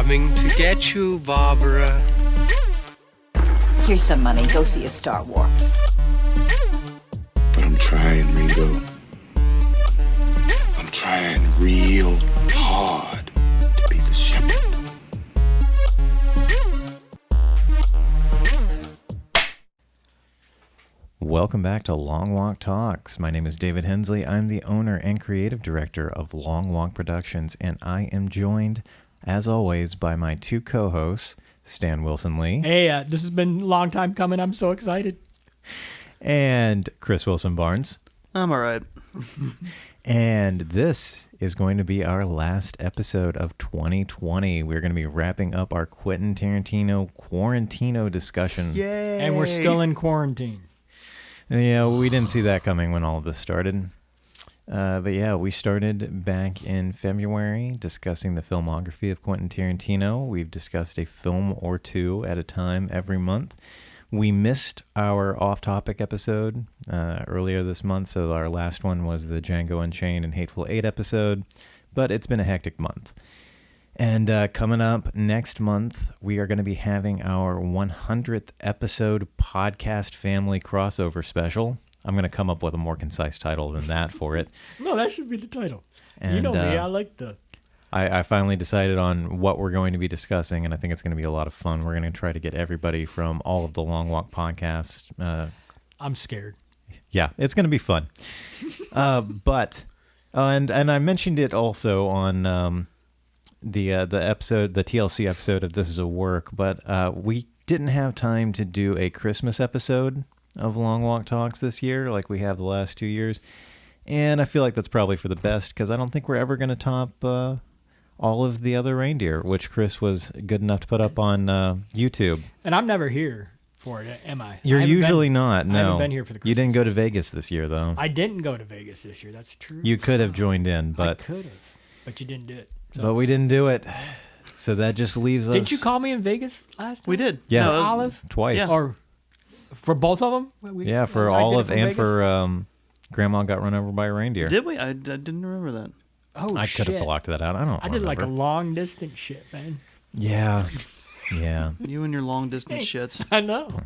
coming to get you, Barbara. Here's some money. Go see a Star War. But I'm trying, Ringo. I'm trying real hard to be the shepherd. Welcome back to Long Walk Talks. My name is David Hensley. I'm the owner and creative director of Long Walk Productions, and I am joined, as always, by my two co-hosts, Stan Wilson Lee. Hey, this has been a long time coming. I'm so excited. And Chris Wilson Barnes. I'm all right. And this is going to be our last episode of 2020. We're going to be wrapping up our Quentin Tarantino Quarantino discussion. Yay! And we're still in quarantine. Yeah, we didn't see that coming when all of this started. But yeah, we started back in February discussing the filmography of Quentin Tarantino. We've discussed a film or two at a time every month. We missed our off-topic episode earlier this month, so our last one was the Django Unchained and Hateful Eight episode, but it's been a hectic month. And coming up next month, we are going to be having our 100th episode podcast family crossover special. I'm going to come up with a more concise title than that for it. No, that should be the title. And, you know me, I like the... I finally decided on what we're going to be discussing, and I think it's going to be a lot of fun. We're going to try to get everybody from all of the Long Walk podcasts. I'm scared. Yeah, it's going to be fun. But I mentioned it also on the episode, the TLC episode of This Is a Work, but we didn't have time to do a Christmas episode of Long Walk Talks this year like we have the last 2 years. And I feel like that's probably for the best because I don't think we're ever going to top all of the other reindeer, which Chris was good enough to put up on YouTube. And I'm never here for it, am I? You're usually not, no. I haven't been here for the Christmas. You didn't go to Vegas this year, though. I didn't go to Vegas this year, that's true. You could have joined in, but... I could have, but you didn't do it. So. But we didn't do it. So that just leaves us... Didn't you call me in Vegas last time? We did. Yeah. No, Olive? Twice. Yeah. Or for both of them? Yeah, for Olive and for Grandma got run over by a reindeer. Did we? I didn't remember that. Oh, I shit. could have blocked that out. I don't I did like a remember. long distance shit, man. Yeah. Yeah. You and your long distance shits. I know.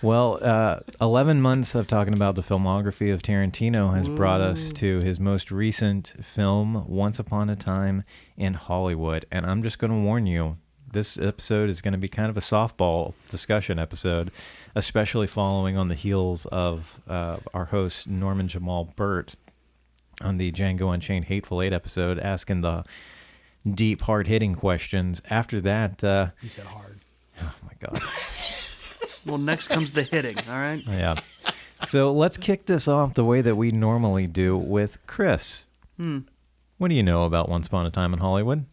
Well, 11 months of talking about the filmography of Tarantino has brought us to his most recent film, Once Upon a Time in Hollywood. And I'm just going to warn you, this episode is going to be kind of a softball discussion episode, especially following on the heels of our host, Norman Jamal Burt, on the Django Unchained Hateful Eight episode, asking the deep, hard-hitting questions. After that... You said hard. Oh, my God. Well, next comes the hitting, all right? Yeah. So let's kick this off the way that we normally do with Chris. What do you know about Once Upon a Time in Hollywood?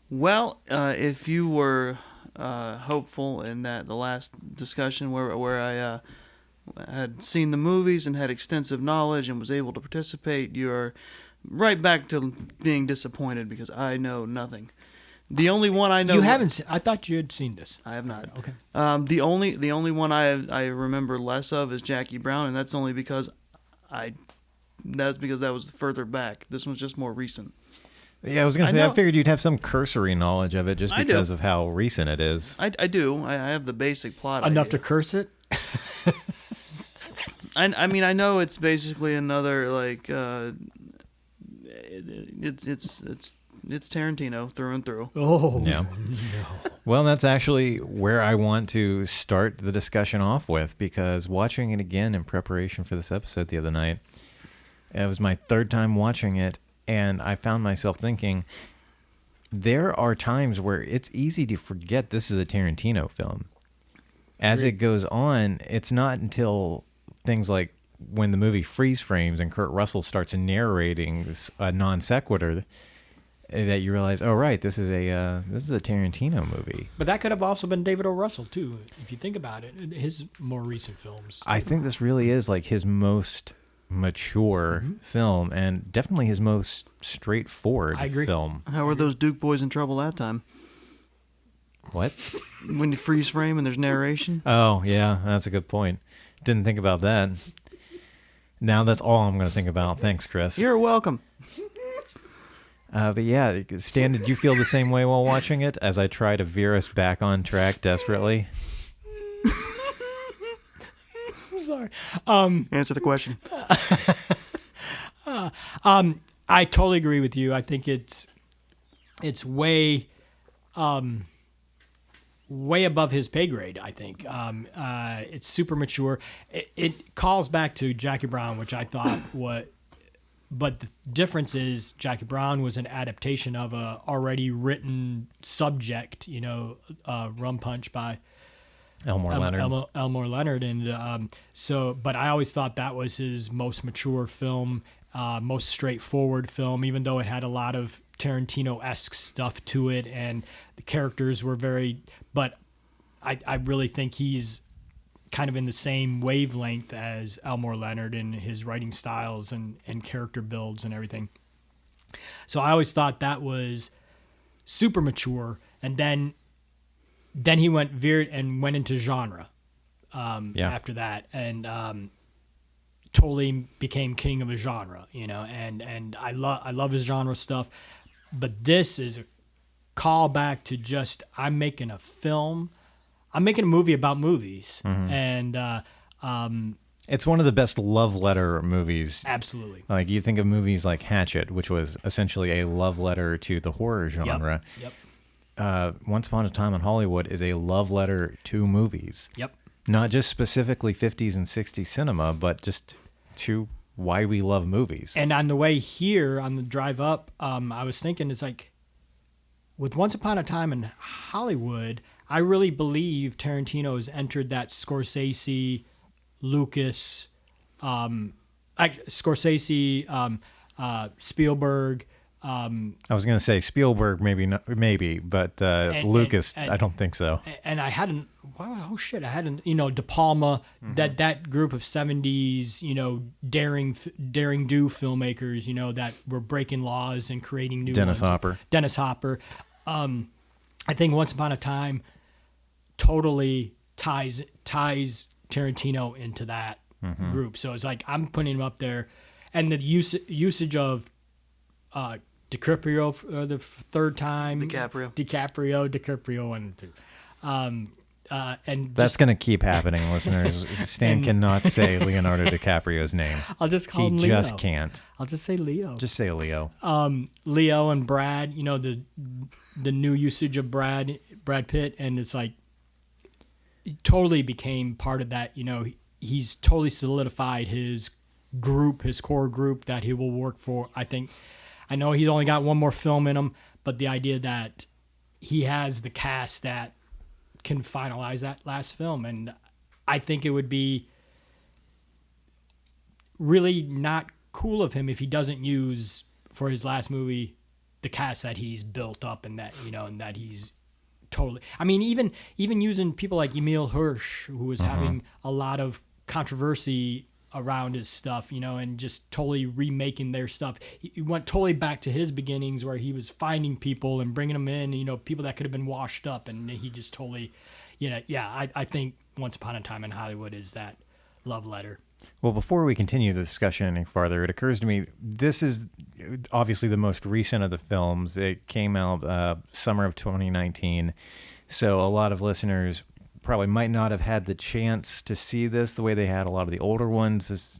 Well, if you were hopeful in that the last discussion where I had seen the movies and had extensive knowledge and was able to participate, you're right back to being disappointed because I know nothing. The only one I know... You haven't seen... I thought you had seen this. I have not. Okay. The only one I remember less of is Jackie Brown, and that's only because that was further back. This one's just more recent. Yeah, I was going to say, know. I figured you'd have some cursory knowledge of it just I do. because of how recent it is. I do. I have the basic plot Enough idea. to curse it? I mean, I know it's basically another like it's Tarantino through and through. Oh. Yeah. Well, that's actually where I want to start the discussion off with, because watching it again in preparation for this episode the other night, it was my third time watching it, and I found myself thinking, there are times where it's easy to forget this is a Tarantino film. As it goes on, it's not until things like when the movie freeze frames and Kurt Russell starts narrating a non sequitur that you realize, oh right, this is a Tarantino movie. But that could have also been David O. Russell too, if you think about it. His more recent films. I think this really is like his most mature film, and definitely his most straightforward I agree. film. How were those Duke boys in trouble that time? What? When you freeze frame and there's narration? Oh yeah, that's a good point. Didn't think about that. Now that's all I'm going to think about. Thanks, Chris. You're welcome. But yeah, Stan, did you feel the same way while watching it as I try to veer us back on track desperately? I'm sorry. Answer the question. I totally agree with you. I think it's way way above his pay grade. I think it's super mature. It calls back to Jackie Brown, which I thought but the difference is Jackie Brown was an adaptation of a already written subject, Rum Punch by Elmore Leonard. Elmore Leonard, and but I always thought that was his most mature film, most straightforward film, even though it had a lot of Tarantino-esque stuff to it, and the characters were very. But I really think he's kind of in the same wavelength as Elmore Leonard in his writing styles and character builds and everything. So I always thought that was super mature, and then he went into genre after that, and totally became king of a genre, and I love his genre stuff, but this is a callback to just I'm making a movie about movies, and it's one of the best love letter movies. Absolutely. Like you think of movies like Hatchet, which was essentially a love letter to the horror genre. Yep. Once Upon a Time in Hollywood is a love letter to movies. Yep. Not just specifically 50s and 60s cinema, but just to why we love movies. And on the way here, on the drive up, I was thinking, it's like, with Once Upon a Time in Hollywood, I really believe Tarantino has entered that Scorsese, Lucas, Scorsese, Spielberg. I was going to say Spielberg, but Lucas, I don't think so. And I hadn't, De Palma, that group of 70s, daring do filmmakers, that were breaking laws and creating new Dennis ones. Dennis Hopper. I think Once Upon a Time totally ties Tarantino into that group. So it's like I'm putting him up there, and the usage of DiCaprio for the third time. DiCaprio 1 and 2. And that's going to keep happening, listeners. Stan cannot say Leonardo DiCaprio's name. I'll just call him Leo. He just can't. I'll just say Leo. Just say Leo. Leo and Brad, the new usage of Brad Pitt, and it's like he totally became part of that. He's totally solidified his core group that he will work for. I know he's only got one more film in him, but the idea that he has the cast that can finalize that last film, and I think it would be really not cool of him if he doesn't use for his last movie the cast that he's built up, and that and that he's totally. I mean, even using people like Emile Hirsch, who was having a lot of controversy around his stuff, and just totally remaking their stuff. He went totally back to his beginnings where he was finding people and bringing them in, people that could have been washed up, and he just totally, I think Once Upon a Time in Hollywood is that love letter. Well, before we continue the discussion any farther, it occurs to me this is obviously the most recent of the films. It came out summer of 2019, so a lot of listeners probably might not have had the chance to see this the way they had a lot of the older ones.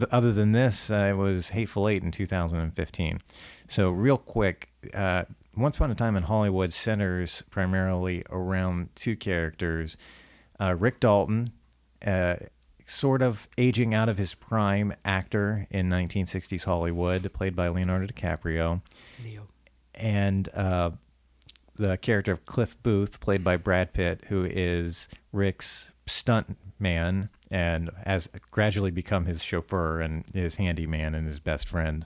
Other than this, it was Hateful Eight in 2015. So real quick, Once Upon a Time in Hollywood centers primarily around two characters. Rick Dalton, sort of aging out of his prime actor in 1960s Hollywood, played by Leonardo DiCaprio. Leo. And the character of Cliff Booth, played by Brad Pitt, who is Rick's stunt man and has gradually become his chauffeur and his handyman and his best friend,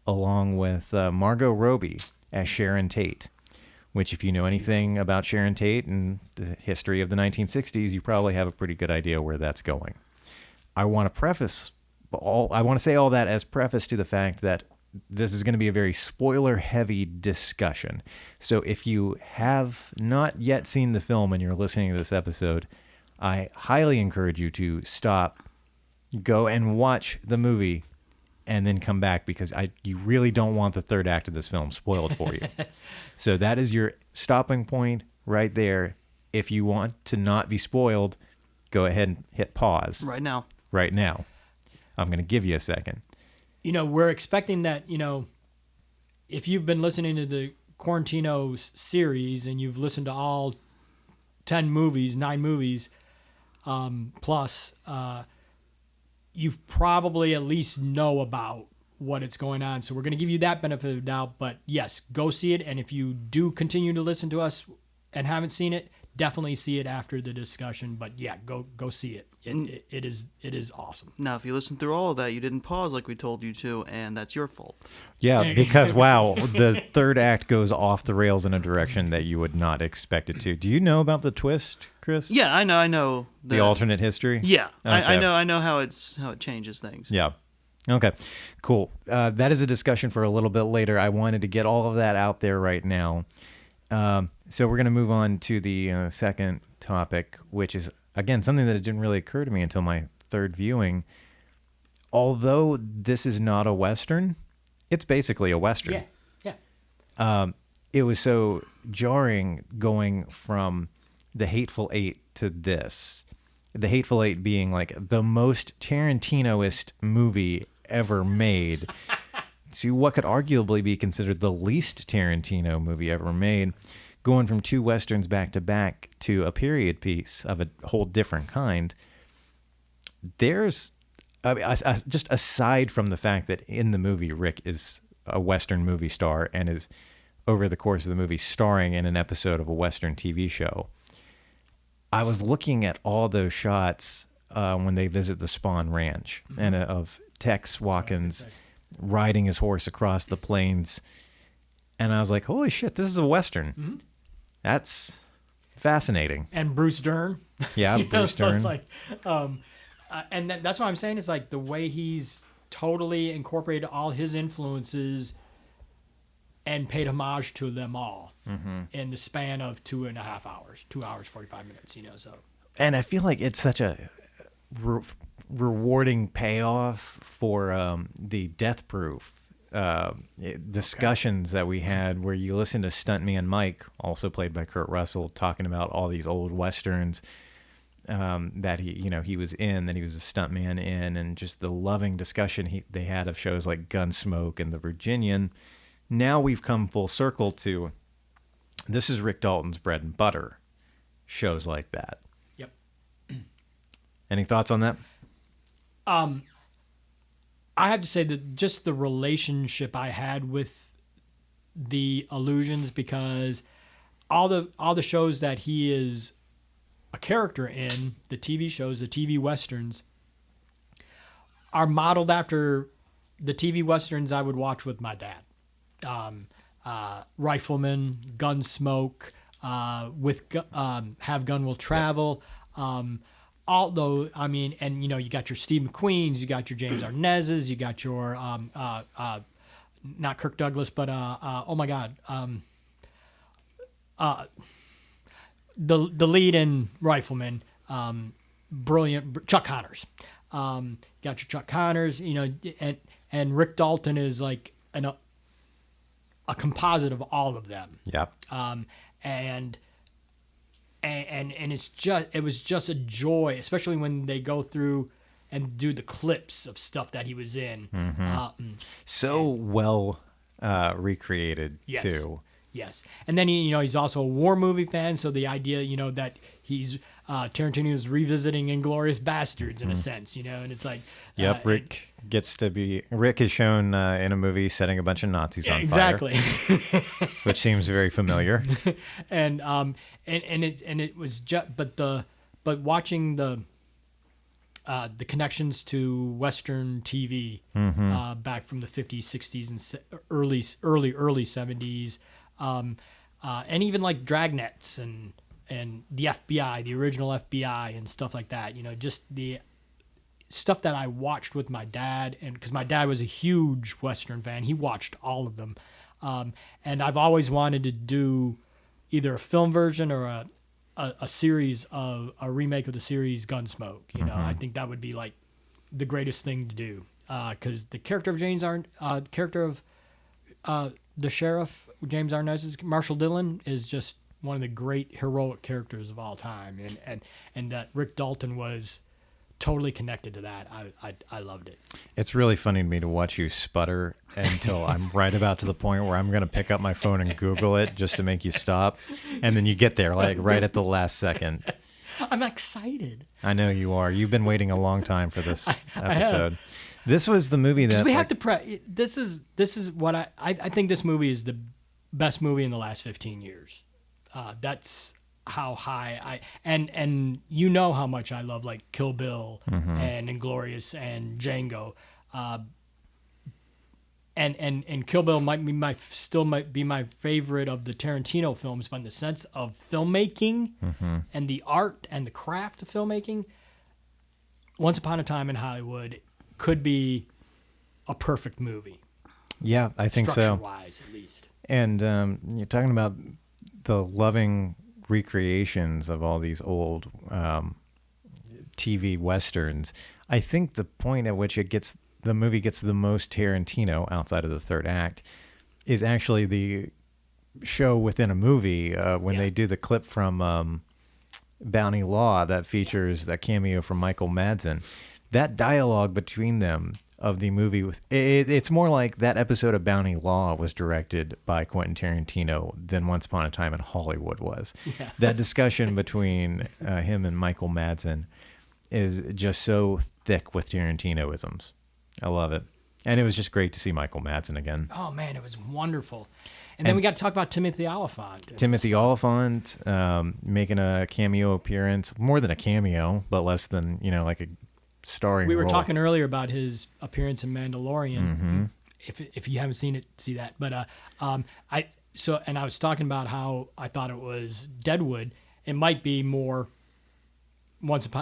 along with Margot Robbie as Sharon Tate, which if you know anything about Sharon Tate and the history of the 1960s, you probably have a pretty good idea where that's going. I want to say all that as preface to the fact that this is going to be a very spoiler-heavy discussion. So if you have not yet seen the film and you're listening to this episode, I highly encourage you to stop, go and watch the movie, and then come back because you really don't want the third act of this film spoiled for you. So that is your stopping point right there. If you want to not be spoiled, go ahead and hit pause. Right now. Right now. I'm going to give you a second. We're expecting that, if you've been listening to the Quarantino series and you've listened to all 9 movies, plus, you've probably at least know about what it's going on. So we're going to give you that benefit of the doubt. But yes, go see it. And if you do continue to listen to us and haven't seen it, definitely see it after the discussion. But yeah, go see it. It is awesome. Now, if you listen through all of that, you didn't pause like we told you to, and that's your fault. Yeah, because wow, the third act goes off the rails in a direction that you would not expect it to. Do you know about the twist, Chris? Yeah, I know the alternate history. Yeah, okay. I know how it changes things. Yeah. Okay, cool. That is a discussion for a little bit later. I wanted to get all of that out there right now. So we're going to move on to the second topic, which is, again, something that didn't really occur to me until my third viewing. Although this is not a Western, it's basically a Western. Yeah. It was so jarring going from The Hateful Eight to this. The Hateful Eight being like the most Tarantinoist movie ever made. To what could arguably be considered the least Tarantino movie ever made, going from 2 Westerns back to back to a period piece of a whole different kind. There's, just aside from the fact that in the movie, Rick is a Western movie star and is, over the course of the movie, starring in an episode of a Western TV show, I was looking at all those shots when they visit the Spawn Ranch, and of Tex Watkins riding his horse across the plains, and I was like, holy shit, this is a Western. Mm-hmm. That's fascinating. And Bruce Dern. Yeah, Bruce Dern. So it's like, and that's what I'm saying is like the way he's totally incorporated all his influences and paid homage to them all in the span of 2.5 hours, 2 hours, 45 minutes, so. And I feel like it's such a rewarding payoff for the Death Proof discussions that we had, where you listen to Stuntman Mike, also played by Kurt Russell, talking about all these old Westerns that he was in, that he was a stuntman in, and just the loving discussion they had of shows like Gunsmoke and The Virginian. Now we've come full circle to, this is Rick Dalton's bread and butter, shows like that. Yep. Any thoughts on that? I have to say that just the relationship I had with the Illusions, because all the shows that he is a character in, the TV shows, the TV Westerns, are modeled after the TV Westerns I would watch with my dad. Rifleman, Gunsmoke, Have Gun Will Travel. Although, I mean, and you got your Steve McQueens, you got your James Arnezzes, you got your not Kirk Douglas, but oh my God, the lead in Rifleman, brilliant Chuck Connors. Got your Chuck Connors, and Rick Dalton is like a composite of all of them. Yeah. And it was just a joy, especially when they go through and do the clips of stuff that he was in. Well recreated, yes, too. Yes. And then he's also a war movie fan, so the idea, that he's Tarantino's revisiting Inglourious Bastards in a sense, and it's like Rick is shown in a movie setting a bunch of Nazis on fire. Exactly. Which seems very familiar. and it was just but watching the connections to Western TV back from the 50s, 60s, and early 70s, and even like Dragnets and the FBI, the original FBI, and stuff like that. Just the stuff that I watched with my dad, and because my dad was a huge Western fan, he watched all of them, and I've always wanted to do either a film version or a series of a remake of the series Gunsmoke. I think that would be like the greatest thing to do. because the character of the sheriff James Arnezz's Marshall Dillon is just one of the great heroic characters of all time, and that Rick Dalton was totally connected to that. I loved it. It's really funny to me to watch you sputter until I'm right about to the point where I'm going to pick up my phone and Google it just to make you stop. And then you get there like right at the last second. I'm excited. I know you are. You've been waiting a long time for this episode. This was the movie that we have to this is what I think this movie is the best movie in the last 15 years. That's how high and you know how much I love like Kill Bill and Inglourious and Django, and Kill Bill might be my favorite of the Tarantino films, but in the sense of filmmaking and the art and the craft of filmmaking, Once Upon a Time in Hollywood could be a perfect movie. Yeah, I think so. Structure-wise, at least. And you're talking about the loving recreations of all these old TV westerns. I think the point at which the movie gets the most Tarantino outside of the third act is actually the show within a movie when they do the clip from Bounty Law that features that cameo from Michael Madsen. That dialogue between them of the movie, it's more like that episode of Bounty Law was directed by Quentin Tarantino than Once Upon a Time in Hollywood was. Yeah. That discussion between him and Michael Madsen is just so thick with Tarantinoisms. I love it. And it was just great to see Michael Madsen again. Oh, man, it was wonderful. And then we got to talk about Timothy Olyphant. Timothy Olyphant making a cameo appearance, more than a cameo, but less than, like a starring We were role. talking earlier about his appearance in Mandalorian. If you haven't seen it, see that. But I was talking about how I thought it was Deadwood. It might be more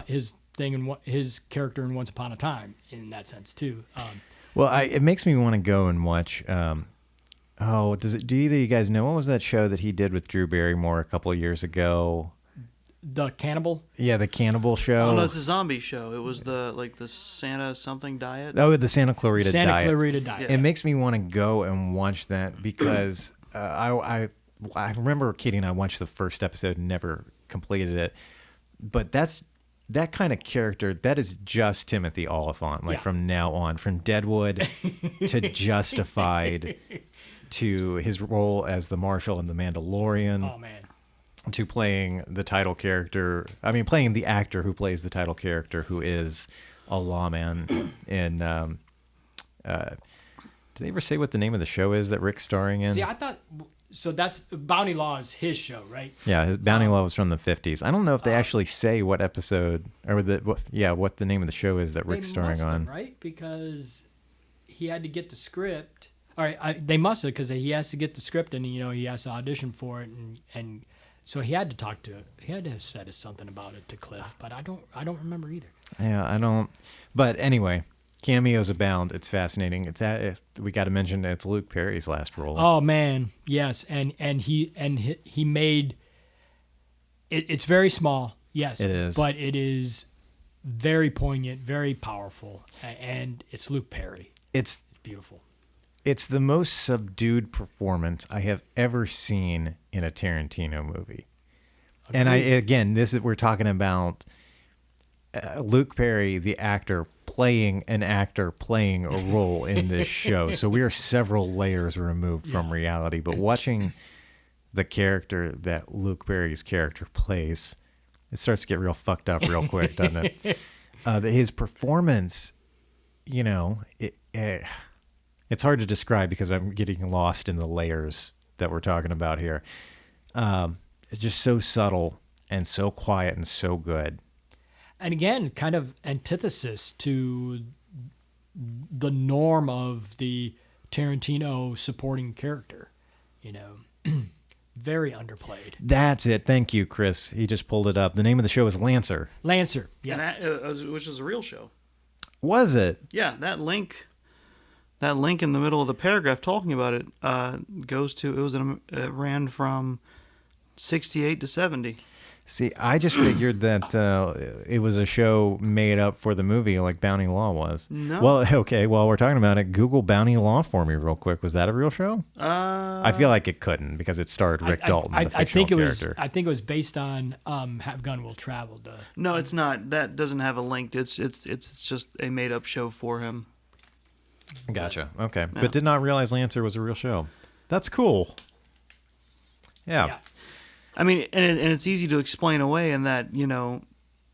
his thing and his character in Once Upon a Time in that sense too. It makes me want to go and watch. Do either of you guys know what was that show that he did with Drew Barrymore a couple of years ago? The Cannibal? Yeah, the Cannibal show. Oh no, it's a zombie show. It was the Santa something diet. Oh, the Santa Clarita Diet. Santa Clarita Diet. It makes me want to go and watch that because I remember Katie and I watched the first episode and never completed it. But that kind of character, that is just Timothy Olyphant. From now on, from Deadwood to Justified to his role as the Marshal in The Mandalorian. Oh man. To playing the title character, playing the actor who plays the title character, who is a lawman. And did they ever say what the name of the show is that Rick's starring in? See, I thought so. That's Bounty Law is his show, right? Yeah, his Bounty Law was from the 50s. I don't know if they actually say what episode or what the name of the show is that Rick's starring on. Right, because he had to get the script. All right, they must have because he has to get the script and he has to audition for it and. So he had to have said something about it to Cliff, but I don't remember either. Yeah, I don't. But anyway, cameos abound. It's fascinating. We got to mention it's Luke Perry's last role. Oh man, yes, and he made it. It's very small, yes, it is, but it is very poignant, very powerful, and it's Luke Perry. It's beautiful. It's the most subdued performance I have ever seen in a Tarantino movie. Agreed. And we're talking about Luke Perry, the actor, playing a role in this show. So we are several layers removed from reality. But watching the character that Luke Perry's character plays, it starts to get real fucked up real quick, doesn't it? His performance, it's hard to describe because I'm getting lost in the layers that we're talking about here. It's just so subtle and so quiet and so good. And again, kind of antithesis to the norm of the Tarantino supporting character, very underplayed. That's it. Thank you, Chris. He just pulled it up. The name of the show is Lancer. Lancer, yes. And which is a real show. Was it? Yeah, that link in the middle of the paragraph talking about it goes to it ran from 68 to 70. See, I just figured that it was a show made up for the movie, like Bounty Law was. No. Well, okay. While we're talking about it, Google Bounty Law for me real quick. Was that a real show? I feel like it couldn't because it starred Rick Dalton, the fictional character. I think it was based on Have Gun Will Travel. No, it's not. That doesn't have a link. It's just a made up show for him. Gotcha. Okay, but did not realize Lancer was a real show. That's cool. Yeah. I mean, and it's easy to explain away in that,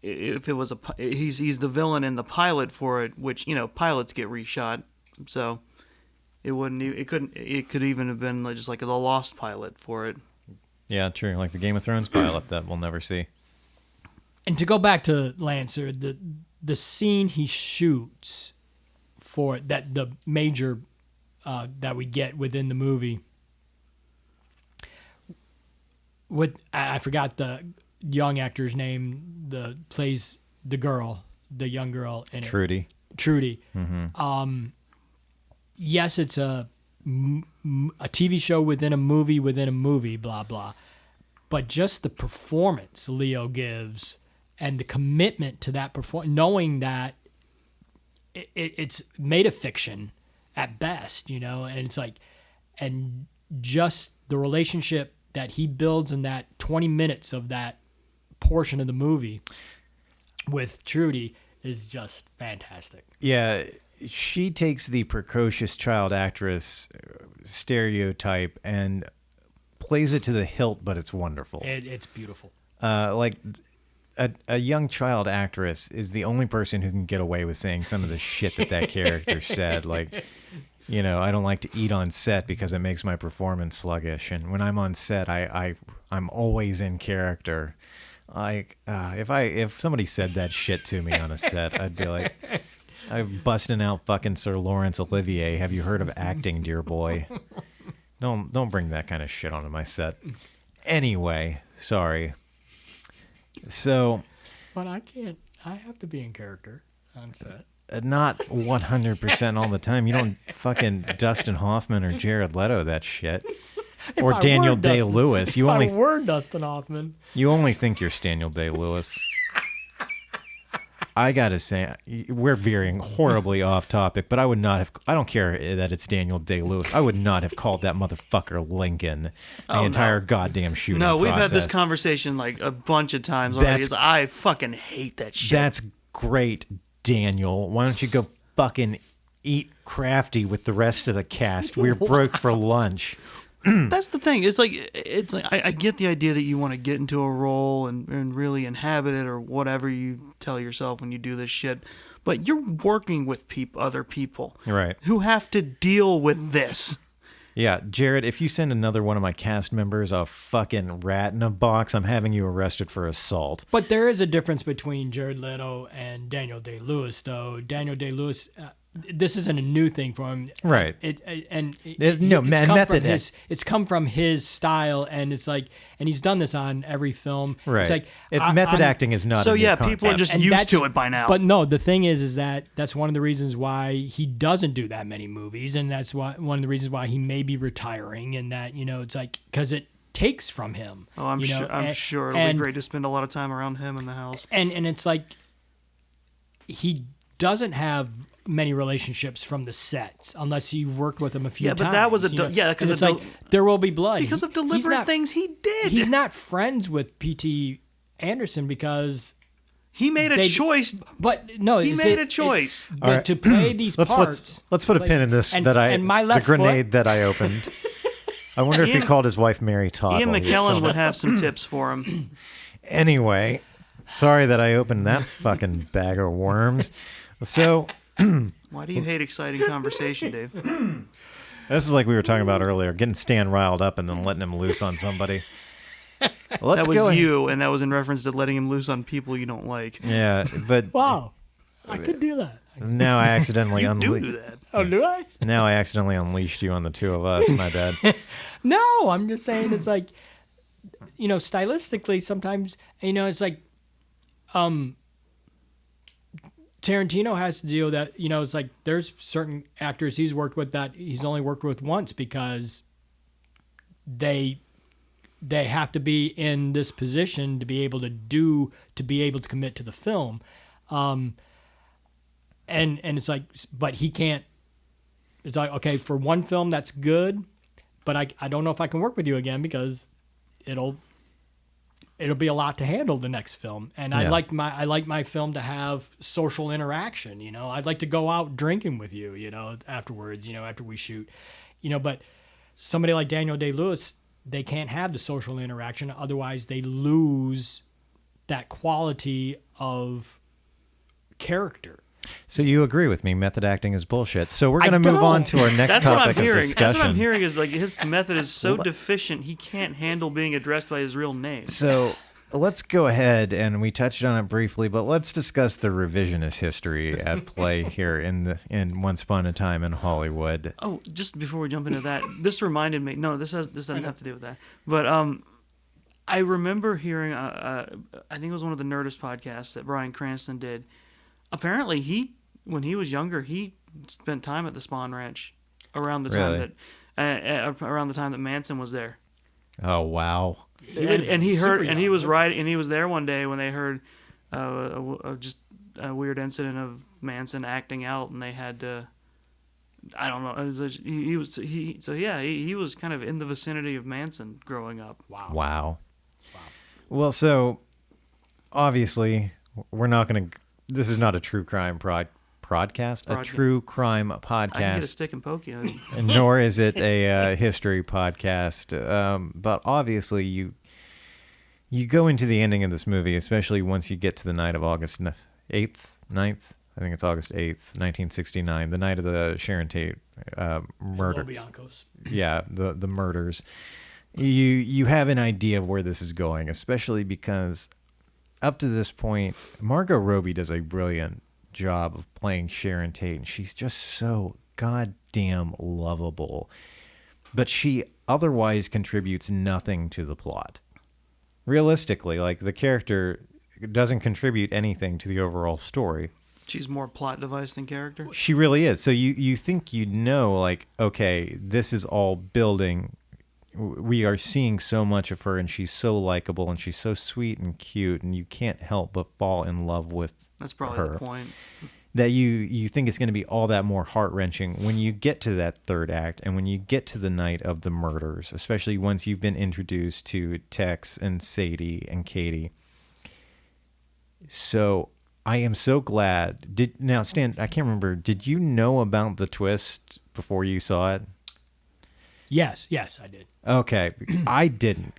if it was he's the villain in the pilot for it, which, pilots get reshot, so it could even have been just like the Lost pilot for it. Yeah, true. Like the Game of Thrones pilot that we'll never see. And to go back to Lancer, the scene he shoots for that, the major that we get within the movie, I forgot the young actor's name, plays the young girl in it. Trudy. Mm-hmm. Yes, it's a TV show within a movie, blah blah. But just the performance Leo gives and the commitment to that performance, knowing that it's made of fiction at best, and it's like, and just the relationship that he builds in that 20 minutes of that portion of the movie with Trudy is just fantastic. Yeah, she takes the precocious child actress stereotype and plays it to the hilt, but it's wonderful. It's beautiful. Like a young child actress is the only person who can get away with saying some of the shit that character said. Like, I don't like to eat on set because it makes my performance sluggish. And when I'm on set, I'm always in character. Like, if somebody said that shit to me on a set, I'd be like, I'm busting out fucking Sir Laurence Olivier. Have you heard of acting, dear boy? Don't bring that kind of shit onto my set. Anyway, sorry. So, but I can't. I have to be in character on set. Not 100% all the time. You don't fucking Dustin Hoffman or Jared Leto that shit, or Daniel Day-Lewis. You only were Dustin Hoffman. You only think you're Daniel Day-Lewis. I gotta say, we're veering horribly off topic, but I would not have. I don't care that it's Daniel Day-Lewis. I would not have called that motherfucker Lincoln the entire goddamn shooting. No, we've process. had this conversation like a bunch of times already. I fucking hate that shit. That's great, Daniel. Why don't you go fucking eat crafty with the rest of the cast? We're broke for lunch. That's the thing. It's like I get the idea that you want to get into a role and really inhabit it or whatever you tell yourself when you do this shit. But you're working with other people, right, who have to deal with this. Yeah, Jared, if you send another one of my cast members a fucking rat in a box, I'm having you arrested for assault. But there is a difference between Jared Leto and Daniel Day-Lewis, though. Daniel Day-Lewis, this isn't a new thing for him, right? It's come from his style, and it's like, and he's done this on every film. Right. It's like method acting is not. So a new yeah, concept. people are just used to it by now. But no, the thing is that that's one of the reasons why he doesn't do that many movies, and that's one of the reasons why he may be retiring, and that it's like because it takes from him. Oh, I'm sure it'll be great to spend a lot of time around him in the house. And it's like he doesn't have many relationships from the sets unless you've worked with him a few times. Yeah, but that was because it's like There Will Be Blood because of deliberate things he did. He's not friends with P.T. Anderson because he made a choice. But no, he made a choice. But right. To play these parts, let's put a pin in this. The grenade that I opened. I wonder if he called his wife Mary Todd. Ian McKellen would have some tips for him. Anyway, sorry that I opened that fucking bag of worms. So. Why do you hate exciting conversation, Dave? This is like we were talking about earlier, getting Stan riled up and then letting him loose on somebody. That was you, and that was in reference to letting him loose on people you don't like. Yeah, but wow, I could do that. Now I accidentally do that. Oh, do I? Now I accidentally unleashed you on the two of us. My bad. No, I'm just saying it's like, stylistically sometimes, it's like, Tarantino has to deal that, it's like there's certain actors he's worked with that he's only worked with once because they they have to be in this position to be able to commit to the film. And it's like, but he can't. It's like, okay, for one film that's good, but I don't know if I can work with you again because it'll be a lot to handle the next film. And I like my film to have social interaction, you know. I'd like to go out drinking with you, you know, afterwards, you know, after we shoot. You know, but somebody like Daniel Day-Lewis, they can't have the social interaction, otherwise they lose that quality of character. So you agree with me? Method acting is bullshit. So we're going to move on to our next That's what I'm topic of hearing. discussion. That's what I'm hearing is like his method is so deficient he can't handle being addressed by his real name. So let's go ahead, and we touched on it briefly, but let's discuss the revisionist history at play here in Once Upon a Time in Hollywood. Oh, just before we jump into that, this reminded me. No, this doesn't have to do with that. But I remember hearing. I think it was one of the Nerdist podcasts that Bryan Cranston did. Apparently, when he was younger, he spent time at the Spawn Ranch around the time that Manson was there. Oh wow! And he heard, and he was and he was there one day when they heard just a weird incident of Manson acting out, and they had to. I don't know. He was kind of in the vicinity of Manson growing up. Wow. Well, so obviously we're not going to. This is not a true crime podcast. A true crime podcast. I can get a stick and poke you. Nor is it a history podcast. But obviously, you go into the ending of this movie, especially once you get to the night of August 8th, 9th. I think it's August 8th, 1969, the night of the Sharon Tate murder. Yeah, the murders. You have an idea of where this is going, especially because up to this point, Margot Robbie does a brilliant job of playing Sharon Tate, and she's just so goddamn lovable. But she otherwise contributes nothing to the plot. Realistically, like, the character doesn't contribute anything to the overall story. She's more plot device than character. She really is. So you think like, okay, this is all building. We are seeing so much of her, and she's so likable, and she's so sweet and cute, and you can't help but fall in love with her. That's probably the point. That you think it's going to be all that more heart-wrenching when you get to that third act, and when you get to the night of the murders, especially once you've been introduced to Tex and Sadie and Katie. So I am so glad. Now, Stan, I can't remember. Did you know about the twist before you saw it? Yes, I did. Okay, I didn't.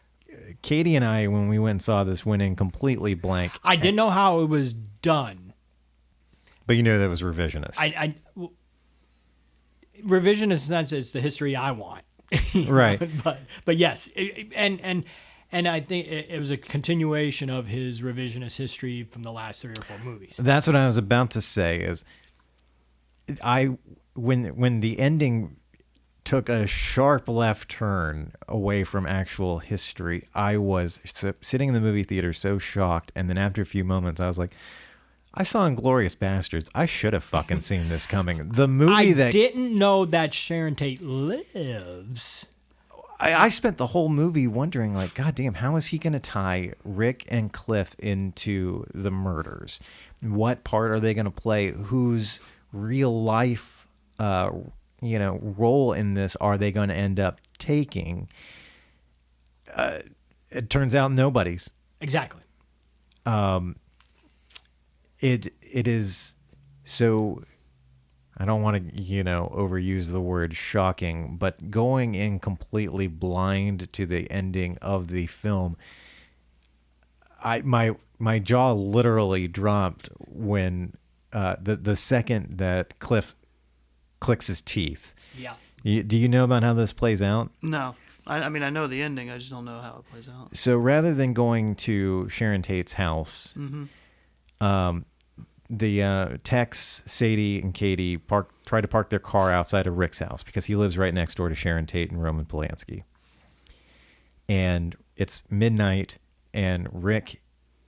Katie and I, when we went and saw this, went in completely blank. I didn't know how it was done. But you know that was revisionist. Revisionist sense is the history I want. Right. But yes, and I think it was a continuation of his revisionist history from the last 3 or 4 movies. That's what I was about to say. Is when the ending took a sharp left turn away from actual history, I was sitting in the movie theater so shocked, and then after a few moments, I was like, I saw Inglourious Bastards. I should have fucking seen this coming. The movie I didn't know that Sharon Tate lives. I spent the whole movie wondering, like, God damn, how is he going to tie Rick and Cliff into the murders? What part are they going to play? Whose real life, role in this are they going to end up taking? It turns out nobody's. Exactly. It is so. I don't want to, overuse the word shocking, but going in completely blind to the ending of the film, my jaw literally dropped when the second that Cliff clicks his teeth. Yeah. Do you know about how this plays out? No. I mean, I know the ending. I just don't know how it plays out. So rather than going to Sharon Tate's house, the Tex, Sadie, and Katie try to park their car outside of Rick's house because he lives right next door to Sharon Tate and Roman Polanski. And it's midnight, and Rick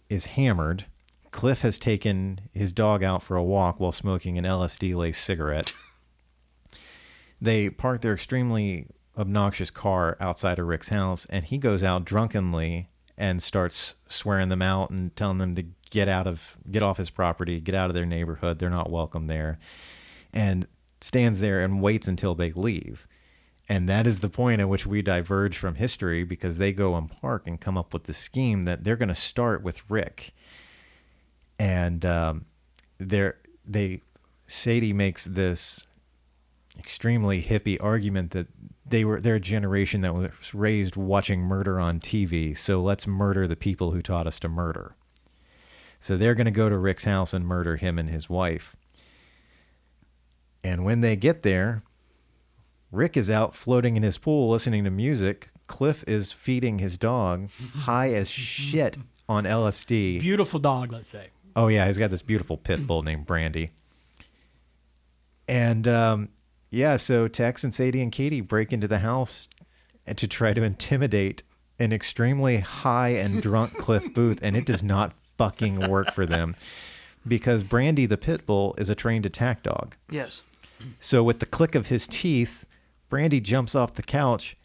is hammered. Cliff has taken his dog out for a walk while smoking an LSD-laced cigarette. They park their extremely obnoxious car outside of Rick's house, and he goes out drunkenly and starts swearing them out and telling them to get off his property, get out of their neighborhood. They're not welcome there. And stands there and waits until they leave. And that is the point at which we diverge from history, because they go and park and come up with the scheme that they're going to start with Rick. And Sadie makes this extremely hippie argument that they're a generation that was raised watching murder on TV, so let's murder the people who taught us to murder. So they're going to go to Rick's house and murder him and his wife. And when they get there, Rick is out floating in his pool listening to music. Cliff is feeding his dog, high as shit on LSD. Beautiful dog, let's say. Oh, yeah, he's got this beautiful pit bull named Brandy. And, so Tex and Sadie and Katie break into the house to try to intimidate an extremely high and drunk Cliff Booth, and it does not fucking work for them, because Brandy the pit bull is a trained attack dog. Yes. So with the click of his teeth, Brandy jumps off the couch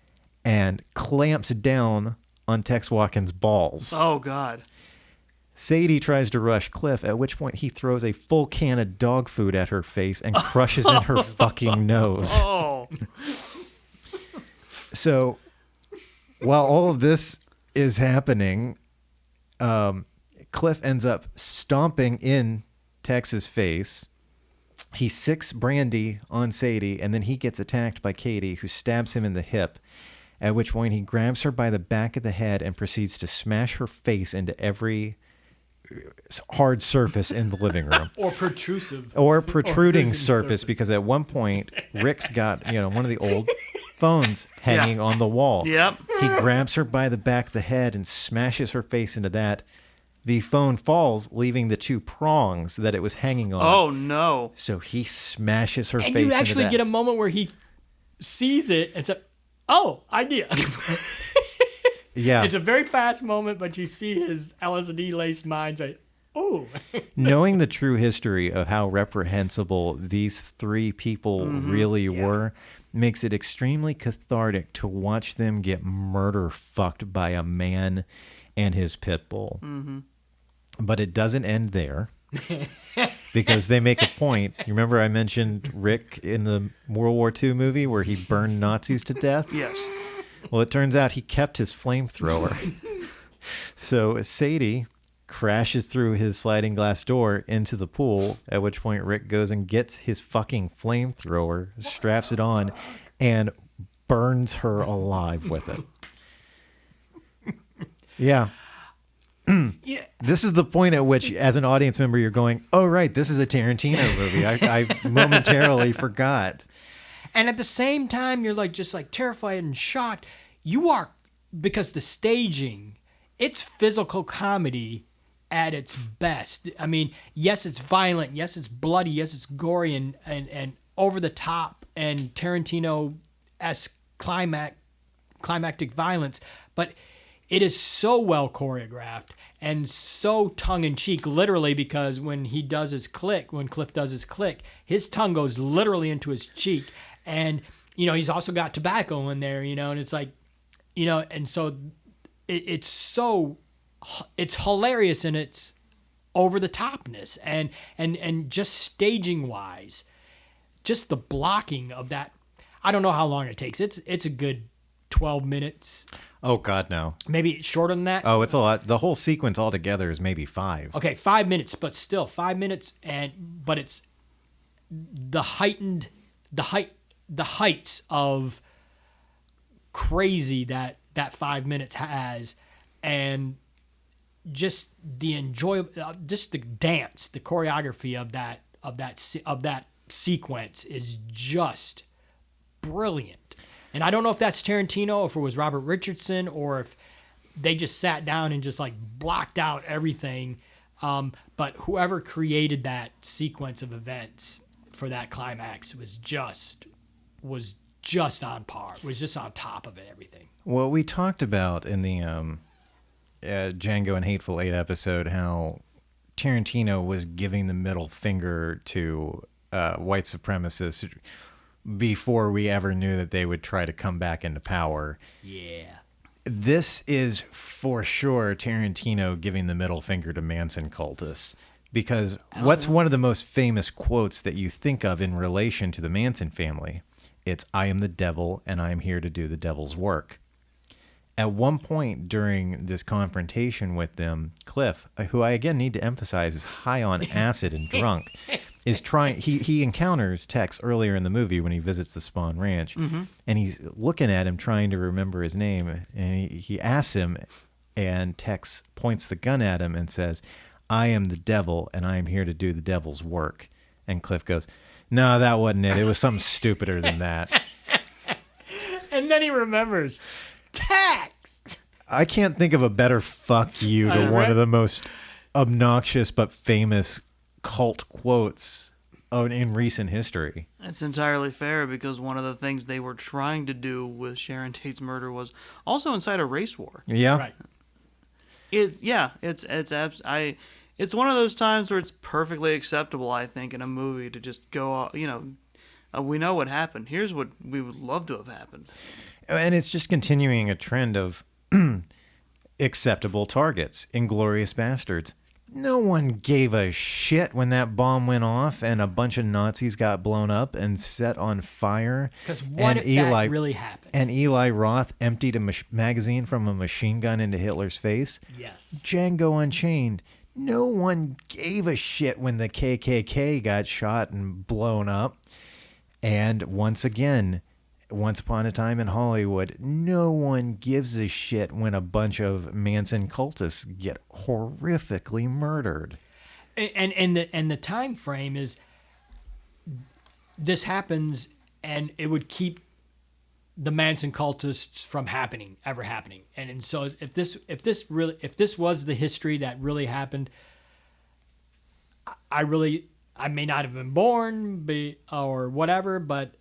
and clamps down on Tex Watkins' balls. Oh, God. Sadie tries to rush Cliff, at which point he throws a full can of dog food at her face and crushes in her fucking nose. Oh. So while all of this is happening, Cliff ends up stomping in Tex's face. He sicks Brandy on Sadie, and then he gets attacked by Katie, who stabs him in the hip, at which point he grabs her by the back of the head and proceeds to smash her face into every hard surface in the living room. Or protrusive. Or protruding surface, because at one point, Rick's got, one of the old phones hanging on the wall. Yep. He grabs her by the back of the head and smashes her face into that. The phone falls, leaving the two prongs that it was hanging on. Oh, no. So he smashes her face And into that. you actually get a moment where he sees it and says, oh, idea. Yeah. It's a very fast moment, but you see his LSD-laced mind say, oh. Knowing the true history of how reprehensible these three people really were makes it extremely cathartic to watch them get murder fucked by a man and his pit bull. Mm-hmm. But it doesn't end there, because they make a point. You remember I mentioned Rick in the World War II movie where he burned Nazis to death? Yes. Well, it turns out he kept his flamethrower. So Sadie crashes through his sliding glass door into the pool, at which point Rick goes and gets his fucking flamethrower, straps it on, and burns her alive with it. Yeah. Yeah. This is the point at which, as an audience member, you're going, oh, right, this is a Tarantino movie. I momentarily forgot. And at the same time, you're just terrified and shocked. You are, because the staging, it's physical comedy at its best. I mean, yes, it's violent. Yes, it's bloody. Yes, it's gory and over the top and Tarantino-esque climactic violence. But it is so well choreographed and so tongue-in-cheek, literally, because when Cliff does his click, his tongue goes literally into his cheek. And, he's also got tobacco in there, and it's like, and so it's hilarious in its over-the-topness and just staging-wise, just the blocking of that. I don't know how long it takes. It's a good 12 minutes. Oh, God, no. Maybe shorter than that. Oh, it's a lot. The whole sequence altogether is maybe 5. Okay, 5 minutes, but still 5 minutes, but it's the heights of crazy that 5 minutes has, and just the just the dance, the choreography of that sequence is just brilliant. And I don't know if that's Tarantino, or if it was Robert Richardson, or if they just sat down and just blocked out everything. But whoever created that sequence of events for that climax was just on par. Was just on top of it, everything. Well, we talked about in the Django and Hateful Eight episode how Tarantino was giving the middle finger to white supremacists before we ever knew that they would try to come back into power. Yeah. This is for sure Tarantino giving the middle finger to Manson cultists. Because what's one of the most famous quotes that you think of in relation to the Manson family? It's, "I am the devil and I am here to do the devil's work." At one point during this confrontation with them, Cliff, who I again need to emphasize is high on acid and drunk, is trying. He encounters Tex earlier in the movie when he visits the Spawn Ranch, and he's looking at him trying to remember his name, and he asks him, and Tex points the gun at him and says, "I am the devil, and I am here to do the devil's work." And Cliff goes, "No, that wasn't it. It was something stupider than that." And then he remembers. Tax. I can't think of a better fuck you to one of the most obnoxious but famous cult quotes in recent history. It's entirely fair because one of the things they were trying to do with Sharon Tate's murder was also incite a race war. Yeah. Right. It's one of those times where it's perfectly acceptable, I think, in a movie to just go, we know what happened. Here's what we would love to have happened. And it's just continuing a trend of acceptable targets. Inglourious Bastards. No one gave a shit when that bomb went off and a bunch of Nazis got blown up and set on fire. Because what if that really happened? And Eli Roth emptied a magazine from a machine gun into Hitler's face? Yes. Django Unchained. No one gave a shit when the KKK got shot and blown up. And once again, once upon a time in Hollywood, no one gives a shit when a bunch of Manson cultists get horrifically murdered. And the time frame is this happens, and it would keep the Manson cultists from ever happening. And so if this was the history that really happened, I may not have been born, or whatever, but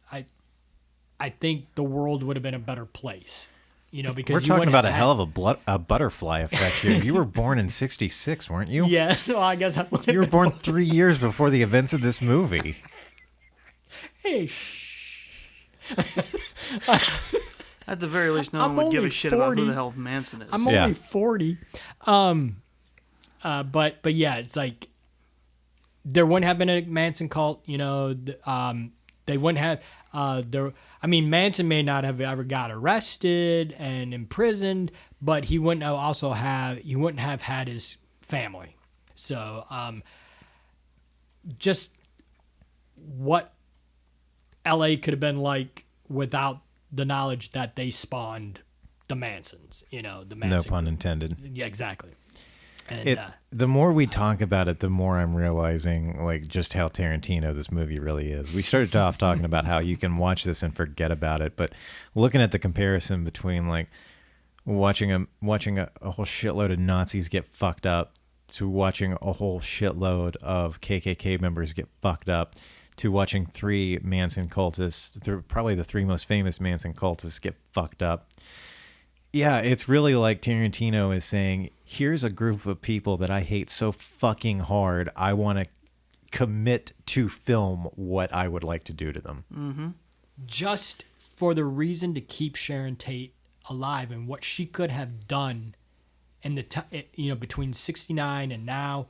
I think the world would have been a better place, because we're talking about a hell of a butterfly effect here. You were born in '66, weren't you? Yeah, so I guess you were born 3 years before the events of this movie. Hey, shh. At the very least, no one would give a shit about who the hell Manson is. I'm only 40. But yeah, it's like there wouldn't have been a Manson cult. They wouldn't have. Manson may not have ever got arrested and imprisoned, but he wouldn't have had his family. So, just what LA could have been like without the knowledge that they spawned the Mansons, the Manson. No pun intended. Yeah, exactly. And the more we talk about it, the more I'm realizing just how Tarantino this movie really is. We started off talking about how you can watch this and forget about it, but looking at the comparison between watching a whole shitload of Nazis get fucked up to watching a whole shitload of KKK members get fucked up to watching three Manson cultists, probably the three most famous Manson cultists, get fucked up. Yeah, it's really like Tarantino is saying, here's a group of people that I hate so fucking hard, I want to commit to film what I would like to do to them. Mm-hmm. Just for the reason to keep Sharon Tate alive and what she could have done in the between 69 and now,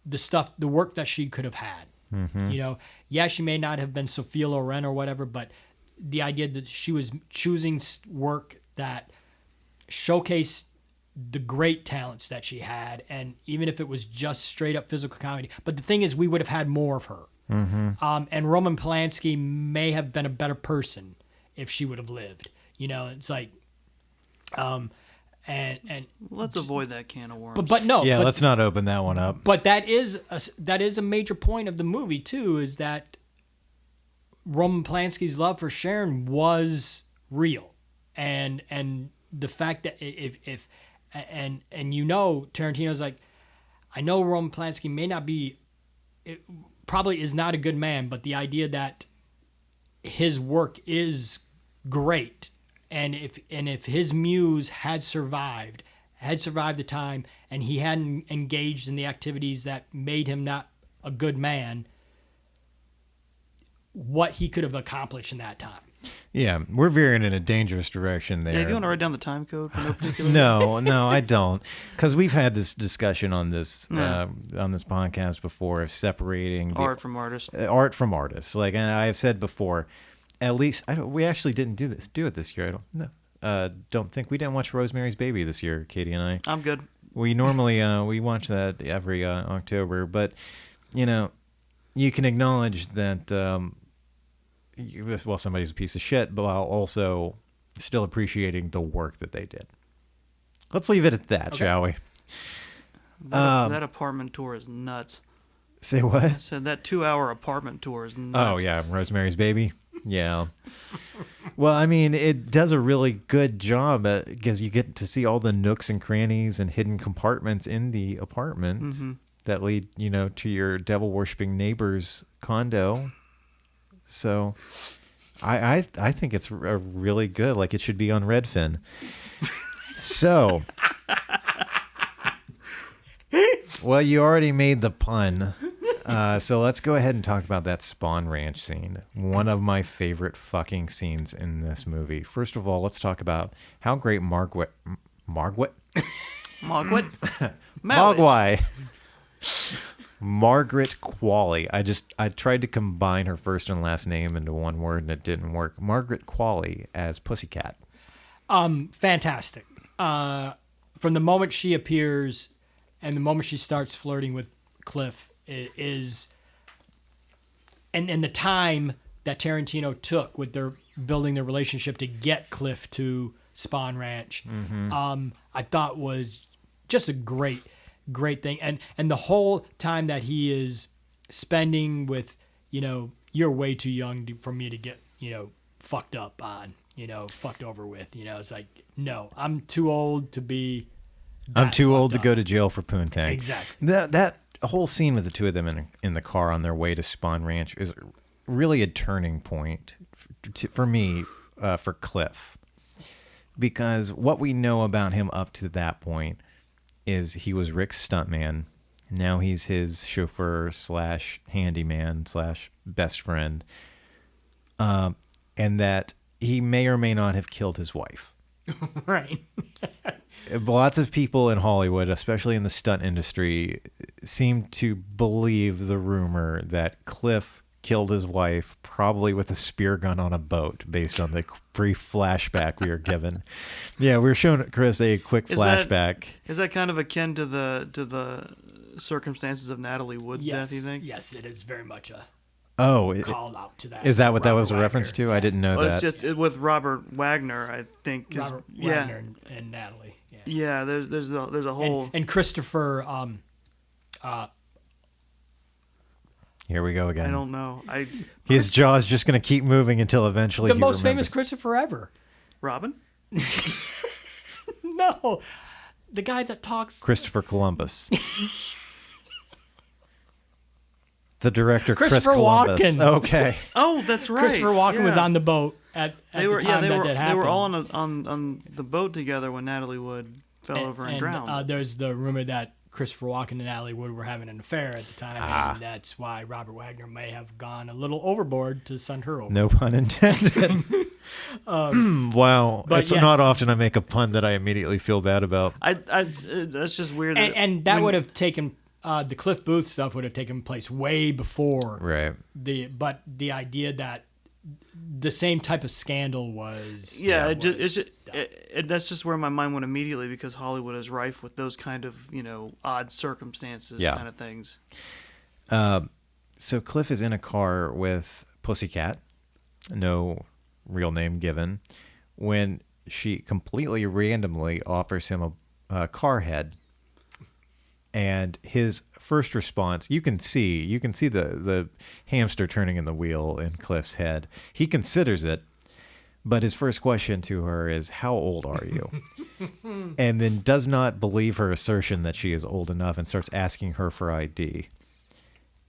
the work that she could have had. Mm-hmm. Yeah, she may not have been Sophia Loren or whatever, but the idea that she was choosing work that showcased the great talents that she had, and even if it was just straight up physical comedy. But the thing is, we would have had more of her. Mm-hmm. And Roman Polanski may have been a better person if she would have lived. It's like, and let's avoid that can of worms. But no, yeah, let's not open that one up. But that is a major point of the movie too, is that Roman Polanski's love for Sharon was real, and the fact that if Tarantino's like, I know Roman Polanski may not be, probably is not a good man, but the idea that his work is great, and if his muse had survived the time, and he hadn't engaged in the activities that made him not a good man, what he could have accomplished in that time. Yeah, we're veering in a dangerous direction there. Yeah, if you want to write down the time code for no particular No, I don't, because we've had this discussion on this podcast before of separating art from artist. Art from artists. Like, and I've said before, at least we actually didn't do it this year. Don't think we didn't watch Rosemary's Baby this year, Katie and I. I'm good. We normally we watch that every October, but you can acknowledge that somebody's a piece of shit, but while also still appreciating the work that they did. Let's leave it at that, Okay. shall we? That apartment tour is nuts. Say what? I said that 2-hour apartment tour is nuts. Oh yeah, Rosemary's Baby. Yeah. Well, I mean, it does a really good job because you get to see all the nooks and crannies and hidden compartments in the apartment that lead, to your devil worshipping neighbor's condo. So, I think it's a really good. Like, it should be on Redfin. So, well, you already made the pun. So let's go ahead and talk about that Spawn Ranch scene. One of my favorite fucking scenes in this movie. First of all, let's talk about how great Margaret Mogwai. Margaret Qualley. I tried to combine her first and last name into one word and it didn't work. Margaret Qualley as Pussycat. Fantastic. From the moment she appears and the moment she starts flirting with Cliff is and the time that Tarantino took with their building their relationship to get Cliff to Spawn Ranch, I thought was just a great thing. And the whole time that he is spending with, you're way too young for me to get, fucked up on, fucked over with, it's like, no, I'm too old to be. I'm too old to up. go to jail for poontang. Exactly. That whole scene with the two of them in the car on their way to Spawn Ranch is really a turning point for me, for Cliff. Because what we know about him up to that point is he was Rick's stuntman. Now he's his chauffeur / handyman / best friend. And that he may or may not have killed his wife. Right. Lots of people in Hollywood, especially in the stunt industry, seem to believe the rumor that Cliff killed his wife, probably with a spear gun on a boat, based on the brief flashback we were given. Yeah, we were showing Chris a quick flashback. Is that kind of akin to the circumstances of Natalie Wood's death, you think? Yes, it is very much a call out to that. Is that what that Robert was a reference Wagner. to? I didn't know that. It's just with Robert Wagner, I think. Robert Wagner and Natalie. Yeah, there's a whole and Christopher. Here we go again. I don't know. His jaw's just going to keep moving until eventually The he most remembers. famous Christopher ever. Robin? No, the guy that talks. Christopher Columbus. The director, Christopher Chris Columbus. Walken. Okay. Oh, that's right. Christopher Walken was Yeah. on the boat at They were the time they that were happened. they were all on the boat together when Natalie Wood fell over and drowned. There's the rumor that Christopher Walken and Natalie Wood were having an affair at the time, and that's why Robert Wagner may have gone a little overboard to send her over. No pun intended. Wow. but It's yeah. not often I make a pun that I immediately feel bad about. That's just weird. And that would have taken the Cliff Booth stuff would have taken place way before. Right. But the idea that the same type of scandal was. That's just where my mind went immediately, because Hollywood is rife with those kind of odd circumstances kind of things. So Cliff is in a car with Pussycat, no real name given, when she completely randomly offers him a car head. And his first response, you can see the hamster turning in the wheel in Cliff's head. He considers it, but his first question to her is, "How old are you?" And then does not believe her assertion that she is old enough and starts asking her for ID.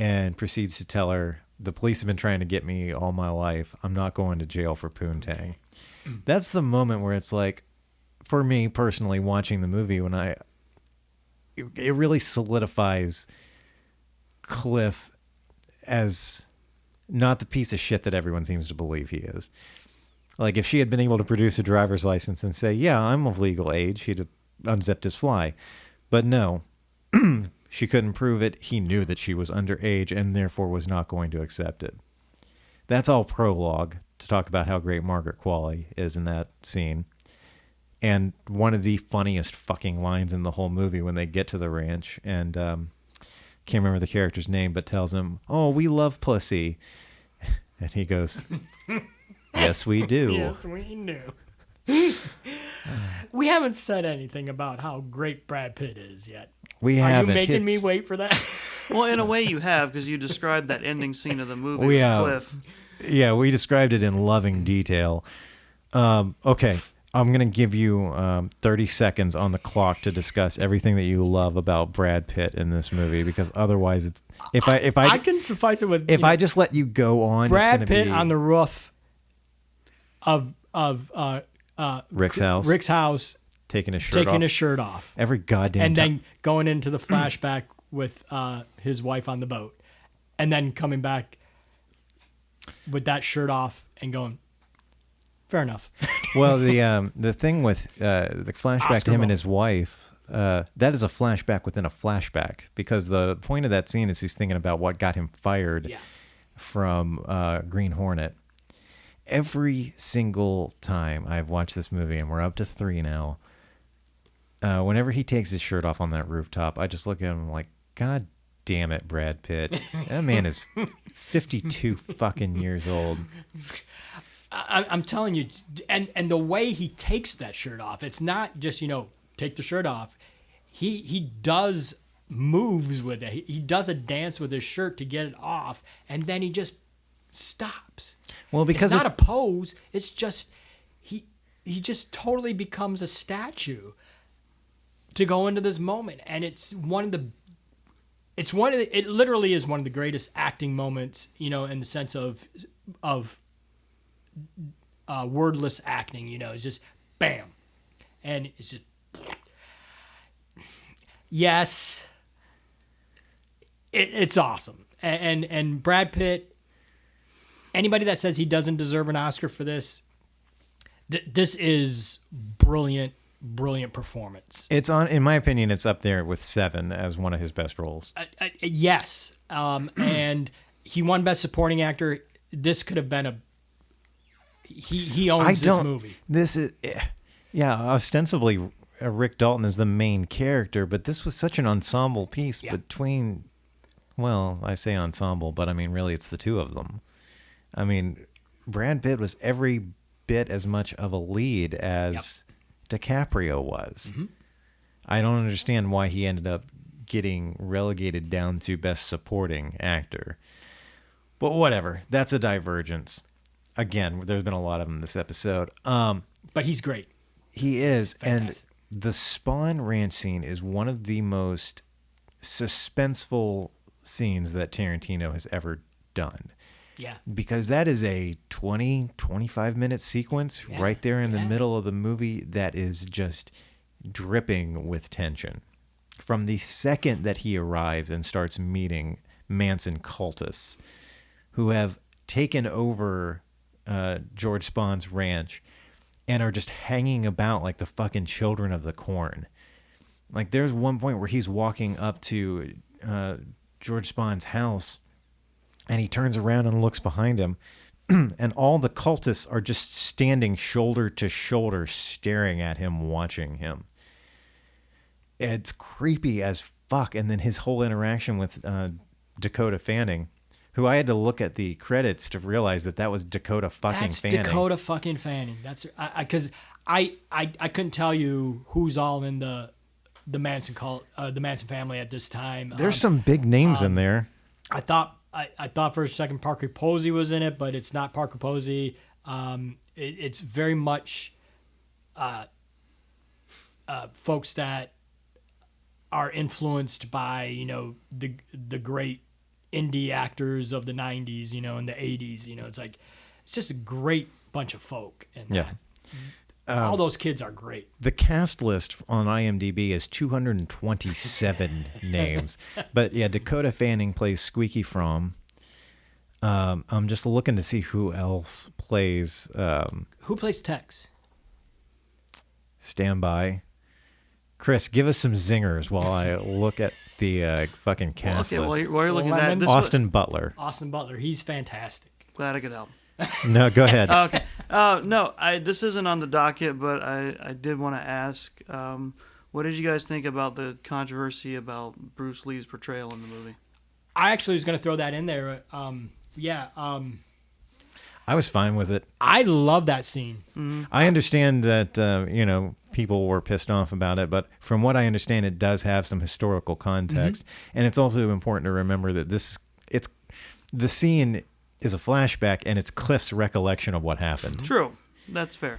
And proceeds to tell her, "The police have been trying to get me all my life. I'm not going to jail for poontang." That's the moment where it's like, for me personally, watching the movie, when it really solidifies Cliff as not the piece of shit that everyone seems to believe he is. Like, if she had been able to produce a driver's license and say, yeah, I'm of legal age, he'd have unzipped his fly. But no, she couldn't prove it. He knew that she was underage and therefore was not going to accept it. That's all prologue to talk about how great Margaret Qualley is in that scene. And one of the funniest fucking lines in the whole movie when they get to the ranch and can't remember the character's name, but tells him, oh, we love pussy. And he goes, yes, we do. Yes, we do. We haven't said anything about how great Brad Pitt is yet. We Are haven't. you making me wait for that? Well, in a way you have, because you described that ending scene of the movie We with have. Cliff. Yeah, we described it in loving detail. Okay, I'm going to give you 30 seconds on the clock to discuss everything that you love about Brad Pitt in this movie, because other's it's I can suffice it with if I just let you go on, Brad it's gonna Pitt be on the roof of Rick's house. Rick's house, taking his shirt off. off, Every goddamn and time. then going into the flashback with his wife on the boat, and then coming back with that shirt off and going, fair enough. Well, the thing with the flashback Oscar to him and moment. his wife, that is a flashback within a flashback, because the point of that scene is he's thinking about what got him fired Yeah. from Green Hornet. Every single time I've watched this movie, and we're up to 3 now, whenever he takes his shirt off on that rooftop, I just look at him like, God damn it, Brad Pitt. That man is 52 fucking years old. I'm telling you, and the way he takes that shirt off, it's not just, take the shirt off. He does moves with it. He does a dance with his shirt to get it off, and then he just stops. Well, because it's not a pose. It's just he just totally becomes a statue to go into this moment, and it literally is one of the greatest acting moments, in the sense of wordless acting. It's just bam, and it's just yes, it's awesome. And Brad Pitt, anybody that says he doesn't deserve an Oscar for this, this is brilliant performance. It's in my opinion, it's up there with Seven as one of his best roles. Yes, and he won Best Supporting Actor. This could have been he owns this movie. This is, ostensibly Rick Dalton is the main character, but this was such an ensemble piece between, well, I say ensemble, but I mean, really it's the two of them. I mean, Brad Pitt was every bit as much of a lead as DiCaprio was. Mm-hmm. I don't understand why he ended up getting relegated down to Best Supporting Actor. But whatever. That's a divergence. Again, there's been a lot of them this episode. But he's great. He is. Fantastic. And the Spawn Ranch scene is one of the most suspenseful scenes that Tarantino has ever done. Yeah. Because that is a 20, 25-minute sequence right there in the middle of the movie that is just dripping with tension. From the second that he arrives and starts meeting Manson cultists who have taken over George Spawn's ranch and are just hanging about like the fucking children of the corn. Like, there's one point where he's walking up to George Spawn's house, and he turns around and looks behind him, and all the cultists are just standing shoulder to shoulder, staring at him, watching him. It's creepy as fuck. And then his whole interaction with Dakota Fanning, who I had to look at the credits to realize that was Dakota fucking Fanning. That's Dakota fucking Fanning. That's because I couldn't tell you who's all in the Manson the Manson family at this time. There's some big names in there. I thought for a second Parker Posey was in it, but it's not Parker Posey. It's very much folks that are influenced by the great indie actors of the 90s, and the 80s. It's just a great bunch of folk. And all those kids are great. The cast list on IMDb is 227 names. But yeah, Dakota Fanning plays Squeaky Fromm. I'm just looking to see who else plays. Who plays Tex? Stand by. Chris, give us some zingers while I look at the fucking cast Okay, list. while you're looking at that, this Austin Butler. Austin Butler. He's fantastic. glad I could help. No, go ahead. Okay. No, this isn't on the docket, but I did want to ask, what did you guys think about the controversy about Bruce Lee's portrayal in the movie? I actually was going to throw that in there. I was fine with it. I love that scene. I understand that people were pissed off about it, but from what I understand, it does have some historical context, and it's also important to remember that the scene is a flashback, and it's Cliff's recollection of what happened. True, that's fair.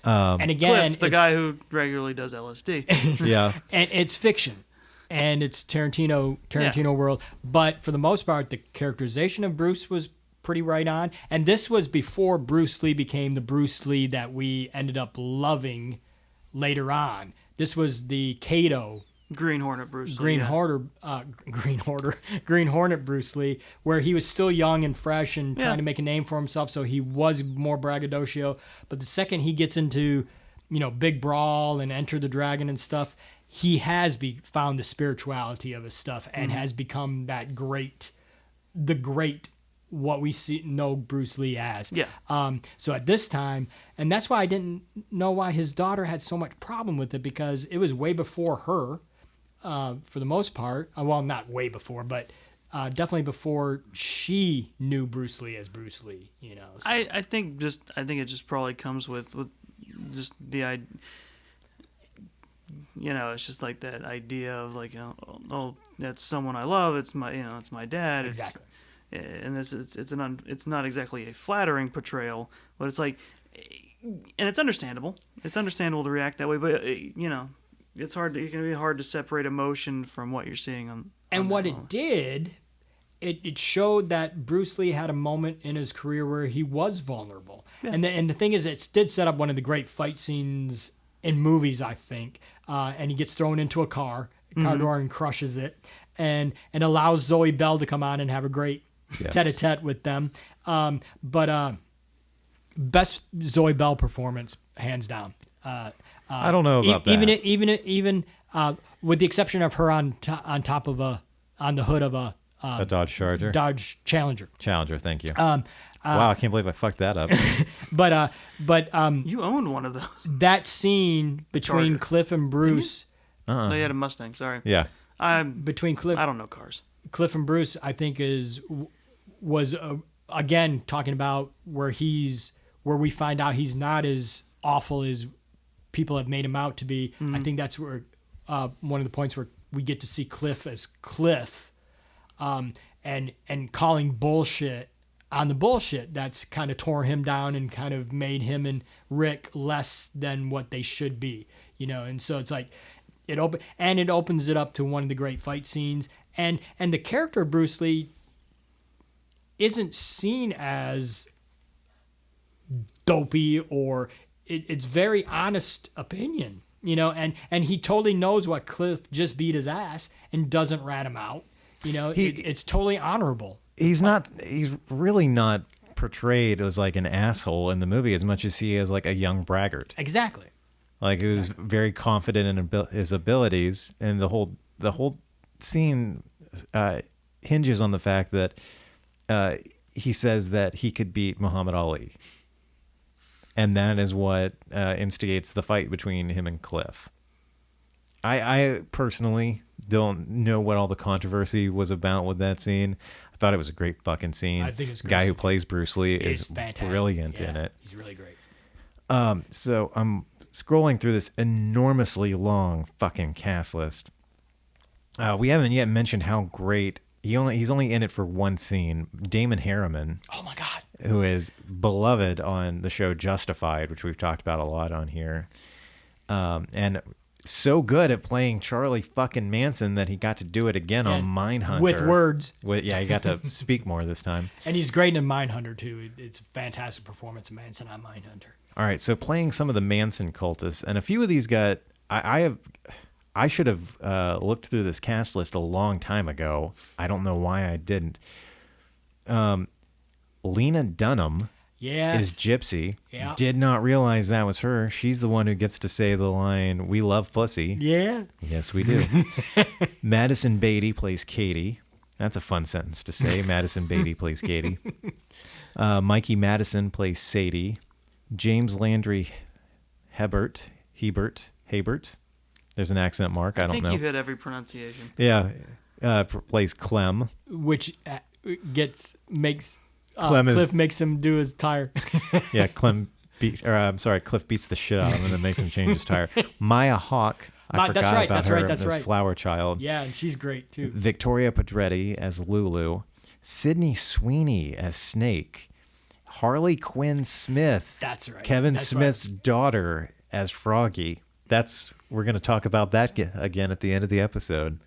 And again, Cliff, the guy who regularly does LSD. Yeah, and it's fiction, and it's Tarantino world. But for the most part, the characterization of Bruce was pretty right on. And this was before Bruce Lee became the Bruce Lee that we ended up loving later on. This was the Kato Green Hornet Bruce Lee. Green Hornet Bruce Lee, where he was still young and fresh and trying to make a name for himself, so he was more braggadocio. But the second he gets into, big brawl and Enter the Dragon and stuff, he has found the spirituality of his stuff and has become the great what we know Bruce Lee as. Yeah. So at this time, and that's why I didn't know why his daughter had so much problem with it, because it was way before her. For the most part, well, not way before, but definitely before she knew Bruce Lee as Bruce Lee. So. I think it just probably comes with just the idea. It's just like that idea of like, oh, that's someone I love. It's my dad. Exactly. And it's not exactly a flattering portrayal, but it's like, and it's understandable. It's understandable to react that way, but it's hard. It can be hard to separate emotion from what you're seeing on. And what it did, it showed that Bruce Lee had a moment in his career where he was vulnerable. Yeah. And the thing is, it did set up one of the great fight scenes in movies, I think. And he gets thrown into a car door, and crushes it, and allows Zoe Bell to come on and have a great tete-a-tete with them. But best Zoe Bell performance, hands down. I don't know about that. Even with the exception of her on the hood of a Dodge Charger, Dodge Challenger. Thank you. Wow, I can't believe I fucked that up. but you owned one of those. That scene between Cliff and Bruce. No, you had a Mustang. Sorry. Yeah. Between Cliff. I don't know cars. Cliff and Bruce, I think was again talking about where we find out he's not as awful as people have made him out to be. I think that's where one of the points where we get to see Cliff as Cliff, and calling bullshit on the bullshit that's kind of tore him down and kind of made him and Rick less than what they should be, And so it's like it opens it up to one of the great fight scenes, and the character of Bruce Lee isn't seen as dopey, or it's very honest opinion, and he totally knows what Cliff just beat his ass and doesn't rat him out. It's totally honorable. He's really not portrayed as like an asshole in the movie as much as he is like a young braggart. Exactly. Like, he was very confident in his abilities, and the whole scene hinges on the fact that he says that he could beat Muhammad Ali. And that is what instigates the fight between him and Cliff. I personally don't know what all the controversy was about with that scene. I thought it was a great fucking scene. I think it's great. The guy who plays Bruce Lee is fantastic. Brilliant in it. He's really great. So I'm scrolling through this enormously long fucking cast list. We haven't yet mentioned how great he's only in it for one scene. Damon Harriman. Oh my God. Who is beloved on the show Justified, which we've talked about a lot on here. And so good at playing Charlie fucking Manson that he got to do it again on Mindhunter. With words. He got to speak more this time. And he's great in Mindhunter, too. It's a fantastic performance of Manson on Mindhunter. All right, so playing some of the Manson cultists, and a few of these got... I should have looked through this cast list a long time ago. I don't know why I didn't. Lena Dunham Yes. is Gypsy. Yeah. Did not realize that was her. She's the one who gets to say the line, "We love pussy." Yeah. Yes, we do. Madison Beatty plays Katie. That's a fun sentence to say. Madison Beatty plays Katie. Mikey Madison plays Sadie. James Landry Hebert. There's an accent mark. I don't think know. you hit every pronunciation. Yeah. Plays Clem. Which makes Clem is- Cliff makes him do his tire. Yeah, Cliff beats the shit out of him and then makes him change his tire. Maya Hawke. I forgot that's right, about that's her right, that's as right. Flower Child. Yeah, and she's great too. Victoria Pedretti as Lulu. Sydney Sweeney as Snake. Harley Quinn Smith. That's right. Kevin That's Smith's daughter as Froggy. We're going to talk about that again at the end of the episode.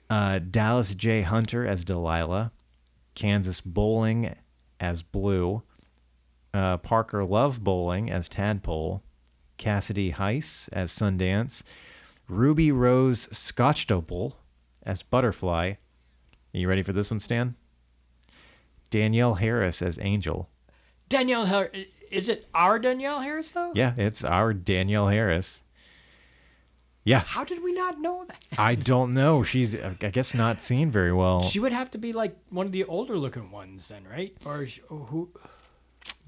Dallas J. Hunter as Delilah. Kansas Bowling as Blue. Parker Love Bowling as Tadpole. Cassidy Heiss as Sundance. Ruby Rose Scotchdople as Butterfly. Are you ready for this one, Stan? Danielle Harris as Angel. Danielle Harris. Is it our Danielle Harris though? Yeah, it's our Danielle Harris. Yeah. How did we not know that? I don't know. She's, I guess, not seen very well. She would have to be like one of the older looking ones then, right? Or who?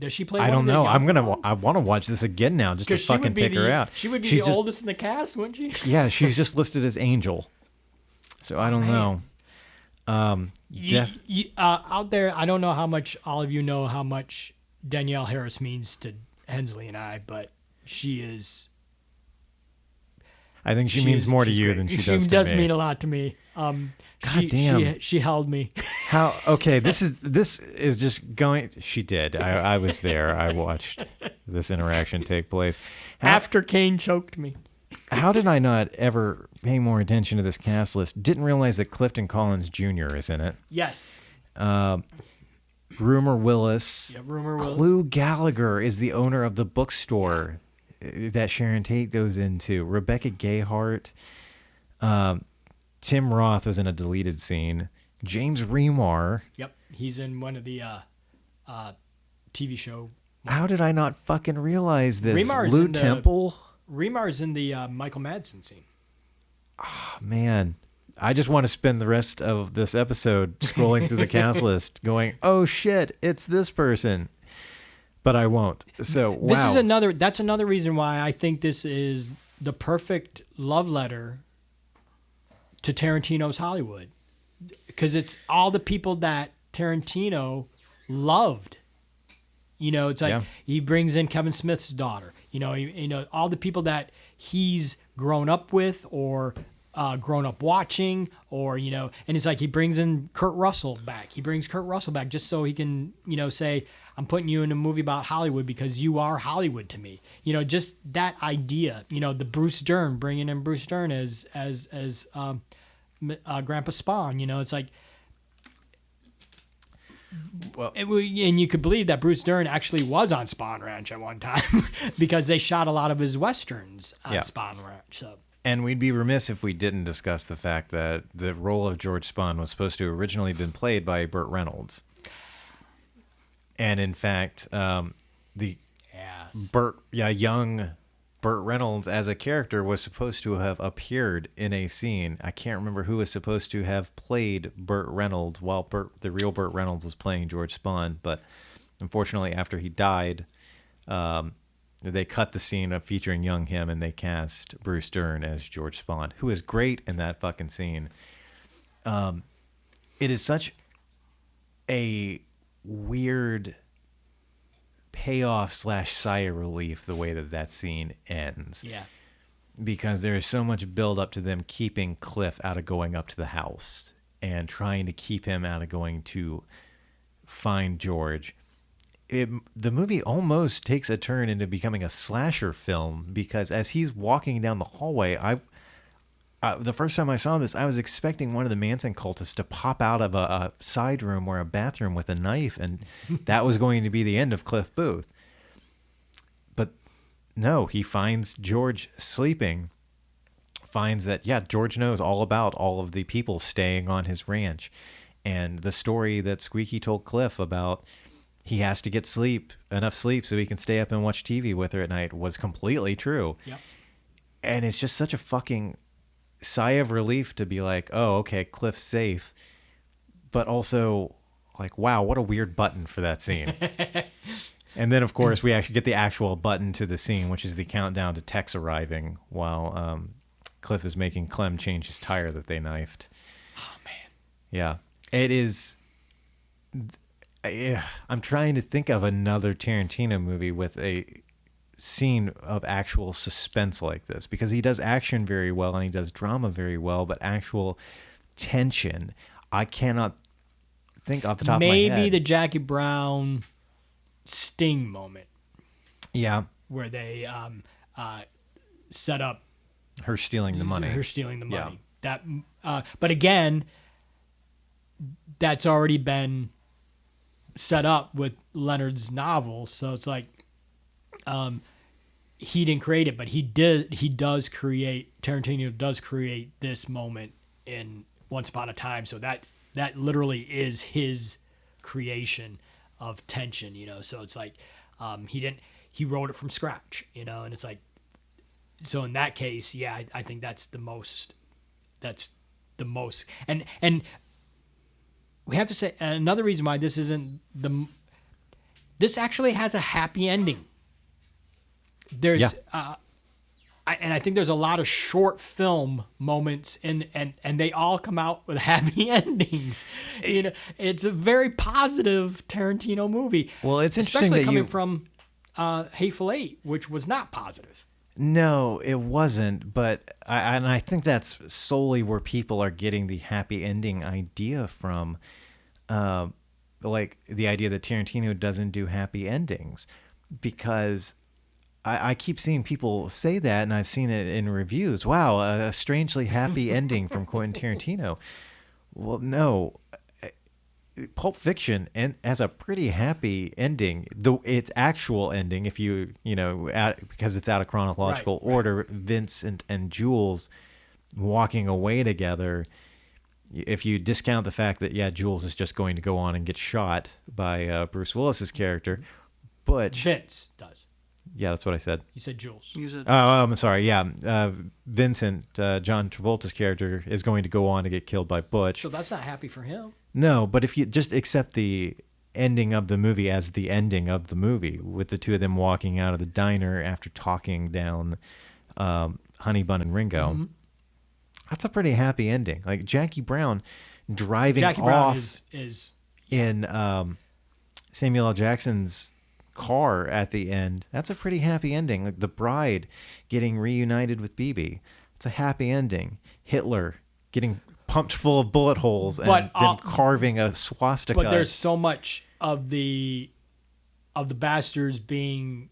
Does she play? I one don't of the know. younger I want to watch this again now just to 'Cause she would fucking be pick her out. She would be She's the oldest in the cast, wouldn't she? Yeah, she's just listed as Angel. So I don't know. Out there, I don't know how much all of you know how much Danielle Harris means to Hensley and I, but she is. I think she means more to she's you great. than she does She to does me. mean a lot to me. God damn. She held me. How? Okay, this is just going. She did. I was there. I watched this interaction take place. After Kane choked me. How did I not ever pay more attention to this cast list? Didn't realize that Clifton Collins Jr. is in it. Yes. Rumor Willis. Yeah, Rumor Willis. Clu Gallagher is the owner of the bookstore that Sharon Tate goes into. Rebecca Gayheart. Tim Roth was in a deleted scene. James Remar. Yep, he's in one of the TV show. How did I not fucking realize this? Remar's Lou in the- Temple. Remar's in the Michael Madsen scene. Oh, man. I just want to spend the rest of this episode scrolling through the cast list going, oh shit, it's this person. But I won't. So, wow. This is that's another reason why I think this is the perfect love letter to Tarantino's Hollywood. Because it's all the people that Tarantino loved. You know, it's like he brings in Kevin Smith's daughter. You know, all the people that he's grown up with or grown up watching, or and it's like he brings in Kurt Russell back. He brings Kurt Russell back just so he can say, I'm putting you in a movie about Hollywood because you are Hollywood to me. Just that idea. The Bruce Dern, bringing in Bruce Dern as Grandpa Spawn. It's like. Well, and you could believe that Bruce Dern actually was on Spawn Ranch at one time because they shot a lot of his westerns on Spawn Ranch. So. And we'd be remiss if we didn't discuss the fact that the role of George Spahn was supposed to have originally been played by Burt Reynolds. And in fact, young Burt Reynolds as a character was supposed to have appeared in a scene. I can't remember who was supposed to have played Burt Reynolds while the real Burt Reynolds was playing George Spahn. But unfortunately, after he died, they cut the scene of featuring young him and they cast Bruce Dern as George Spahn, who is great in that fucking scene. It is such a weird payoff / sigh of relief the way that scene ends. Yeah. Because there is so much build up to them keeping Cliff out of going up to the house and trying to keep him out of going to find George. The movie almost takes a turn into becoming a slasher film because as he's walking down the hallway, the first time I saw this, I was expecting one of the Manson cultists to pop out of a side room or a bathroom with a knife, and that was going to be the end of Cliff Booth. But no, he finds George sleeping, finds that, George knows all about all of the people staying on his ranch, and the story that Squeaky told Cliff about he has to get enough sleep so he can stay up and watch TV with her at night was completely true. Yep. And it's just such a fucking sigh of relief to be like, oh, okay, Cliff's safe. But also, like, wow, what a weird button for that scene. And then, of course, we actually get the actual button to the scene, which is the countdown to Tex arriving while Cliff is making Clem change his tire that they knifed. Oh, man. Yeah. It is... I'm trying to think of another Tarantino movie with a scene of actual suspense like this, because he does action very well and he does drama very well, but actual tension, I cannot think off the top of my head. Maybe the Jackie Brown Sting moment. Yeah. Where they set up her stealing the money. Yeah. That, but again, that's already been set up with Leonard's novel, so it's like he didn't create it, but Tarantino does create this moment in Once Upon a Time, so that literally is his creation of tension, so it's like he wrote it from scratch, and it's like, so in that case, yeah, I think that's the most, and we have to say another reason why this isn't this actually has a happy ending. There's, I think there's a lot of short film moments and they all come out with happy endings. It's a very positive Tarantino movie. Well, it's interesting especially that coming from Hateful Eight, which was not positive. No, it wasn't. But I think that's solely where people are getting the happy ending idea from. Like the idea that Tarantino doesn't do happy endings, because I keep seeing people say that, and I've seen it in reviews. Wow, a strangely happy ending from Quentin Tarantino. Well, no. Pulp Fiction has a pretty happy ending. Its actual ending, if because it's out of chronological order, Vincent and Jules walking away together. If you discount the fact that, Jules is just going to go on and get shot by Bruce Willis's character, Butch. Vince does. Yeah, that's what I said. You said Jules. Oh, I'm sorry. Yeah, Vincent, John Travolta's character, is going to go on to get killed by Butch. So that's not happy for him. No, but if you just accept the ending of the movie as the ending of the movie, with the two of them walking out of the diner after talking down Honey Bun and Ringo, that's a pretty happy ending. Like Jackie Brown driving off is in Samuel L. Jackson's car at the end. That's a pretty happy ending. Like the bride getting reunited with Bibi. It's a happy ending. Hitler getting pumped full of bullet holes and then carving a swastika. But there's so much of the bastards being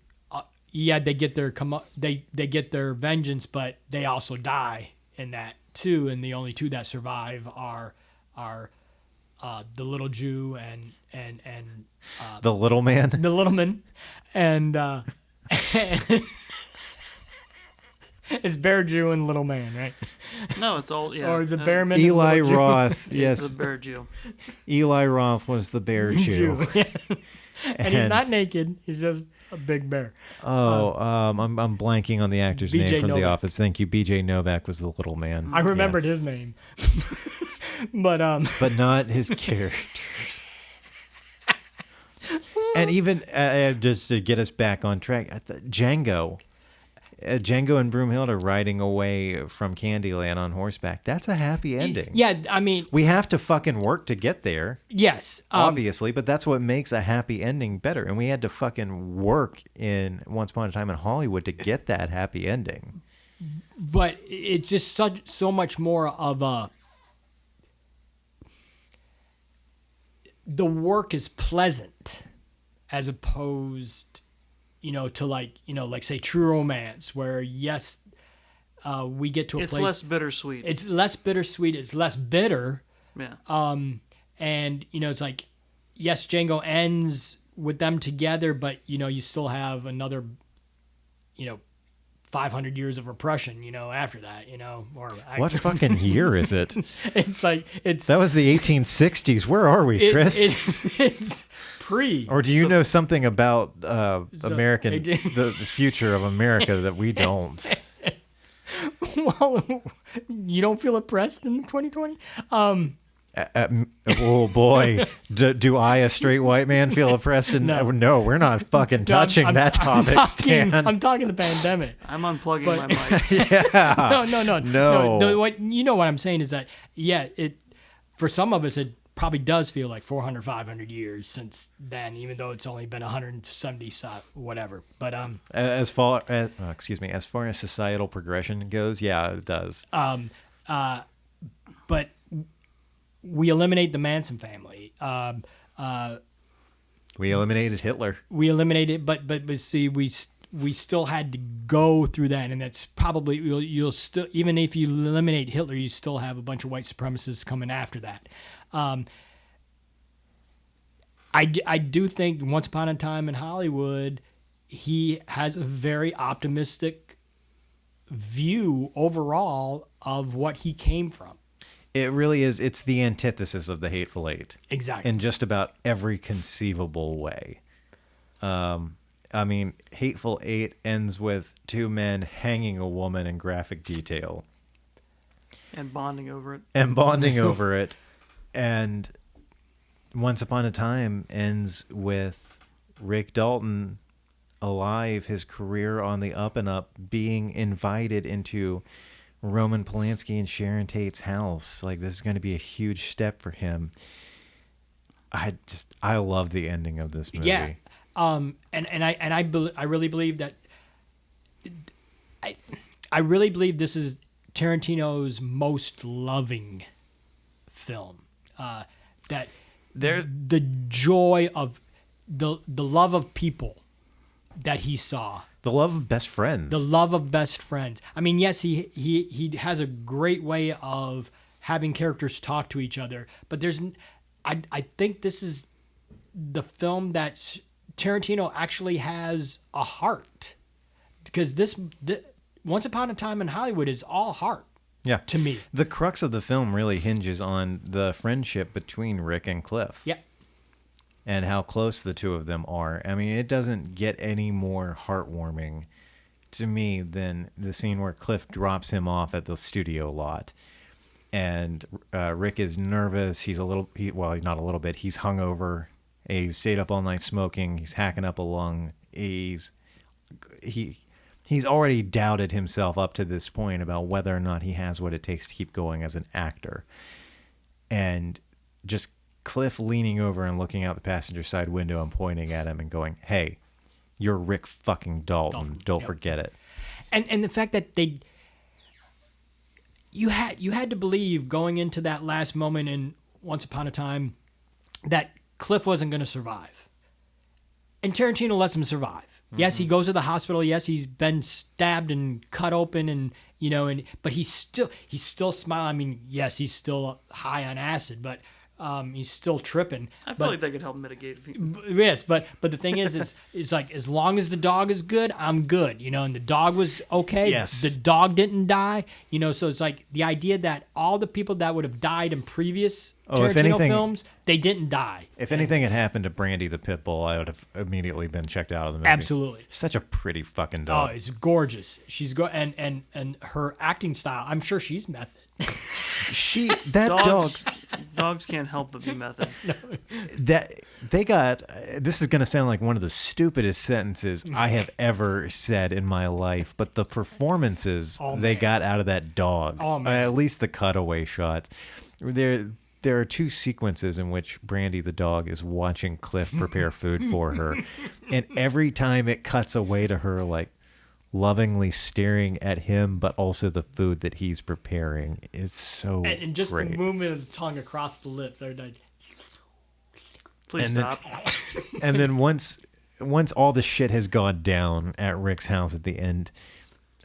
they get their they get their vengeance, but they also die in that too, and the only two that survive are the little Jew and the little man, and it's Bear Jew and Little Man, right? No, it's all Or is it Bearman? Eli Roth, yes, the Bear Jew. Eli Roth was the Bear Jew. and he's not naked; he's just a big bear. I'm blanking on the actor's name from Novak. The Office. Thank you. B.J. Novak was the little man. I remembered his name, but not his characters. And even just to get us back on track, Django and Broomhild are riding away from Candyland on horseback. That's a happy ending. Yeah, I mean, we have to fucking work to get there. Yes, obviously, but that's what makes a happy ending better. And we had to fucking work in Once Upon a Time in Hollywood to get that happy ending. But it's just so much more of the work is pleasant as opposed to like say True Romance, where yes, we get to a place. It's less bittersweet. It's less bittersweet. It's less bitter. Yeah. And it's like, yes, Django ends with them together, but you still have another, 500 years of repression, after that, or What fucking year is it? it's like, That was the 1860s. Where are we, Chris? It's pre. Or do you know something about the future of America that we don't? Well, you don't feel oppressed in 2020? Oh boy, do I, a straight white man, feel oppressed? No, we're not fucking touching that topic, Stan. I'm talking the pandemic. I'm unplugging my mic. Yeah. No. What what I'm saying is that it for some of us it probably does feel like 400, 500 years since then, even though it's only been 170 whatever. But as far as societal progression goes, yeah, it does. But we eliminate the Manson family. We eliminated Hitler. We eliminated, but see, we still had to go through that, and that's probably you'll still, even if you eliminate Hitler, you still have a bunch of white supremacists coming after that. I do think Once Upon a Time in Hollywood, he has a very optimistic view overall of what he came from. It really is. It's the antithesis of the Hateful Eight. Exactly. In just about every conceivable way. I mean, Hateful Eight ends with two men hanging a woman in graphic detail. And bonding over it. And Once Upon a Time ends with Rick Dalton alive, his career on the up and up, being invited into Roman Polanski and Sharon Tate's house. Like, this is going to be a huge step for him. I love the ending of this movie. Yeah. I really believe that I really believe this is Tarantino's most loving film. That the joy of the love of people that he saw. The love of best friends. The love of best friends. I mean, yes, he has a great way of having characters talk to each other, but I think this is the film that Tarantino actually has a heart, because this Once Upon a Time in Hollywood is all heart. Yeah. To me, the crux of the film really hinges on the friendship between Rick and Cliff. Yeah. And how close the two of them are. I mean, it doesn't get any more heartwarming to me than the scene where Cliff drops him off at the studio lot. And Rick is nervous. He's not a little bit. He's hungover. He stayed up all night smoking. He's hacking up a lung. He's already doubted himself up to this point about whether or not he has what it takes to keep going as an actor. And just Cliff leaning over and looking out the passenger side window and pointing at him and going, "Hey, you're Rick fucking Dalton. Don't forget it." And the fact that you had to believe going into that last moment in Once Upon a Time that Cliff wasn't going to survive. And Tarantino lets him survive. Mm-hmm. Yes, he goes to the hospital. Yes, he's been stabbed and cut open, and but he's still smiling. I mean, yes, he's still high on acid, but he's still tripping. I feel like that could help mitigate. Yes, but the thing is like, as long as the dog is good, I'm good, and the dog was okay. Yes. The dog didn't die, so it's like the idea that all the people that would have died in previous Tarantino films, they didn't die. If anything had happened to Brandy the pit bull, I would have immediately been checked out of the movie. Absolutely. Such a pretty fucking dog. Oh, it's gorgeous. She's and her acting style, I'm sure she's method. Dogs can't help but be method. This is going to sound like one of the stupidest sentences I have ever said in my life, but the performances they got out of that dog, at least the cutaway shots, there are two sequences in which Brandy the dog is watching Cliff prepare food for her, and every time it cuts away to her, like, lovingly staring at him, but also the food that he's preparing is so and just great. The movement of the tongue across the lips. Please stop. And then once all the shit has gone down at Rick's house at the end,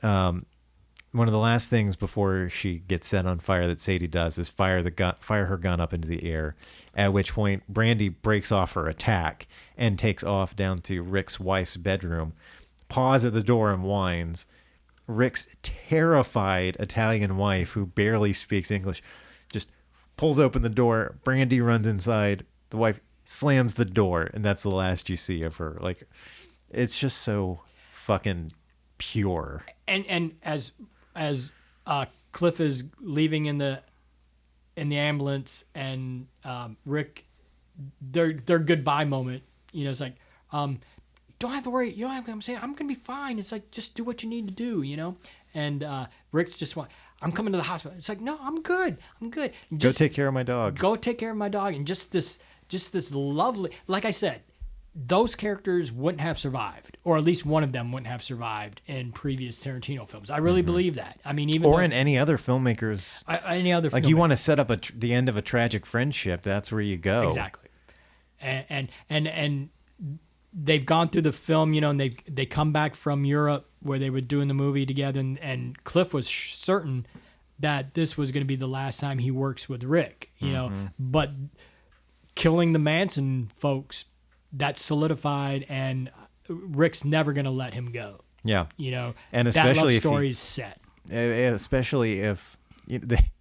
one of the last things before she gets set on fire that Sadie does is fire her gun up into the air, at which point Brandy breaks off her attack and takes off down to Rick's wife's bedroom, paws at the door and whines, Rick's terrified Italian wife, who barely speaks English, just pulls open the door. Brandy runs inside. The wife slams the door, and that's the last you see of her. Like, it's just so fucking pure. And as Cliff is leaving in the ambulance, and Rick, their goodbye moment, it's like, don't have to worry. You don't have to. I'm saying I'm gonna be fine. It's like, just do what you need to do, And Rick's just I'm coming to the hospital. It's like, no, I'm good. Just, go take care of my dog. Go take care of my dog. And just this lovely, like I said, those characters wouldn't have survived, or at least one of them wouldn't have survived in previous Tarantino films. I really believe that. I mean, even in any other filmmakers, like you want to set up the end of a tragic friendship. That's where you go. Exactly. And they've gone through the film, and they come back from Europe where they were doing the movie together, and Cliff was certain that this was going to be the last time he works with Rick, but killing the Manson folks, that solidified, and Rick's never going to let him go. Yeah. And that especially love story's set. Especially if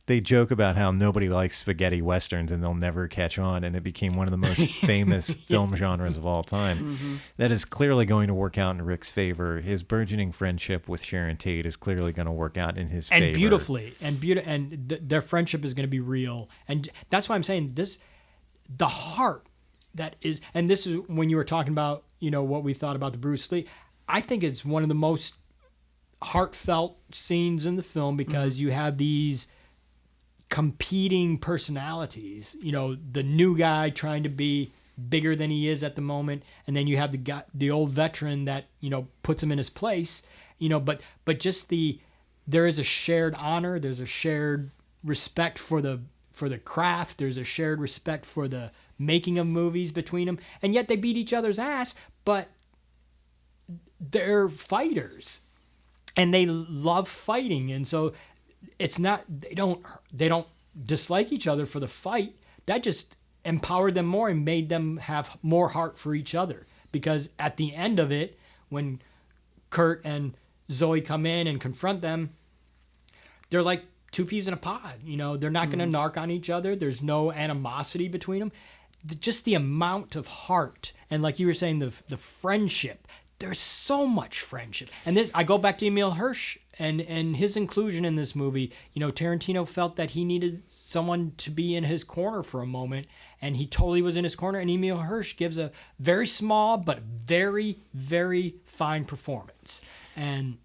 they joke about how nobody likes spaghetti westerns and they'll never catch on, and it became one of the most famous film genres of all time. Mm-hmm. That is clearly going to work out in Rick's favor. His burgeoning friendship with Sharon Tate is clearly going to work out in his favor. And beautifully. And their friendship is going to be real. And that's why I'm saying the heart that is, and this is when you were talking about, what we thought about the Bruce Lee. I think it's one of the most heartfelt scenes in the film, because you have these competing personalities, the new guy trying to be bigger than he is at the moment, and then you have the old veteran that puts him in his place, but just there is a shared honor, there's a shared respect for the craft, there's a shared respect for the making of movies between them, and yet they beat each other's ass, but they're fighters and they love fighting, and so it's not, they don't dislike each other for the fight. That just empowered them more and made them have more heart for each other, because at the end of it, when Kurt and Zoe come in and confront them, they're like two peas in a pod. They're not going to narc on each other. There's no animosity between them. Just the amount of heart, and like you were saying, the friendship. There's so much friendship. And this, I go back to Emil Hirsch and his inclusion in this movie. Tarantino felt that he needed someone to be in his corner for a moment, and he totally was in his corner. And Emil Hirsch gives a very small but very, very fine performance, and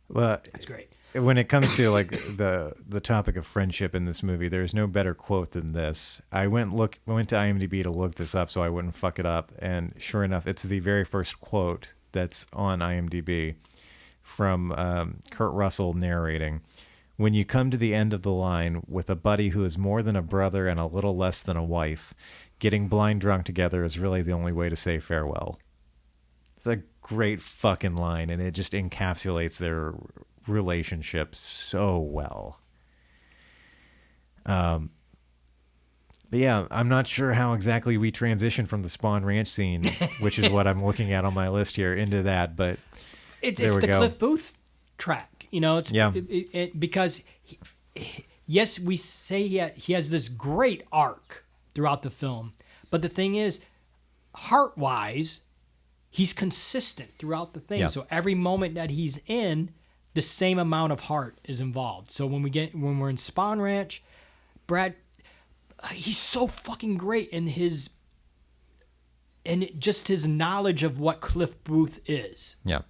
well, it's great. When it comes to like the topic of friendship in this movie, there's no better quote than this. I went to IMDb to look this up so I wouldn't fuck it up, and sure enough, it's the very first quote that's on IMDb from Kurt Russell narrating. When you come to the end of the line with a buddy who is more than a brother and a little less than a wife, getting blind drunk together is really the only way to say farewell. It's a great fucking line, and it just encapsulates their relationship so well. But yeah, I'm not sure how exactly we transition from the Spawn Ranch scene, which is what I'm looking at on my list here, into that. But it's the Cliff Booth track, because yes, we say he has this great arc throughout the film, but the thing is, heart-wise, he's consistent throughout the thing. Yeah. So every moment that he's in, the same amount of heart is involved. So when we're in Spawn Ranch, Brad, he's so fucking great in just his knowledge of what Cliff Booth is. Yeah.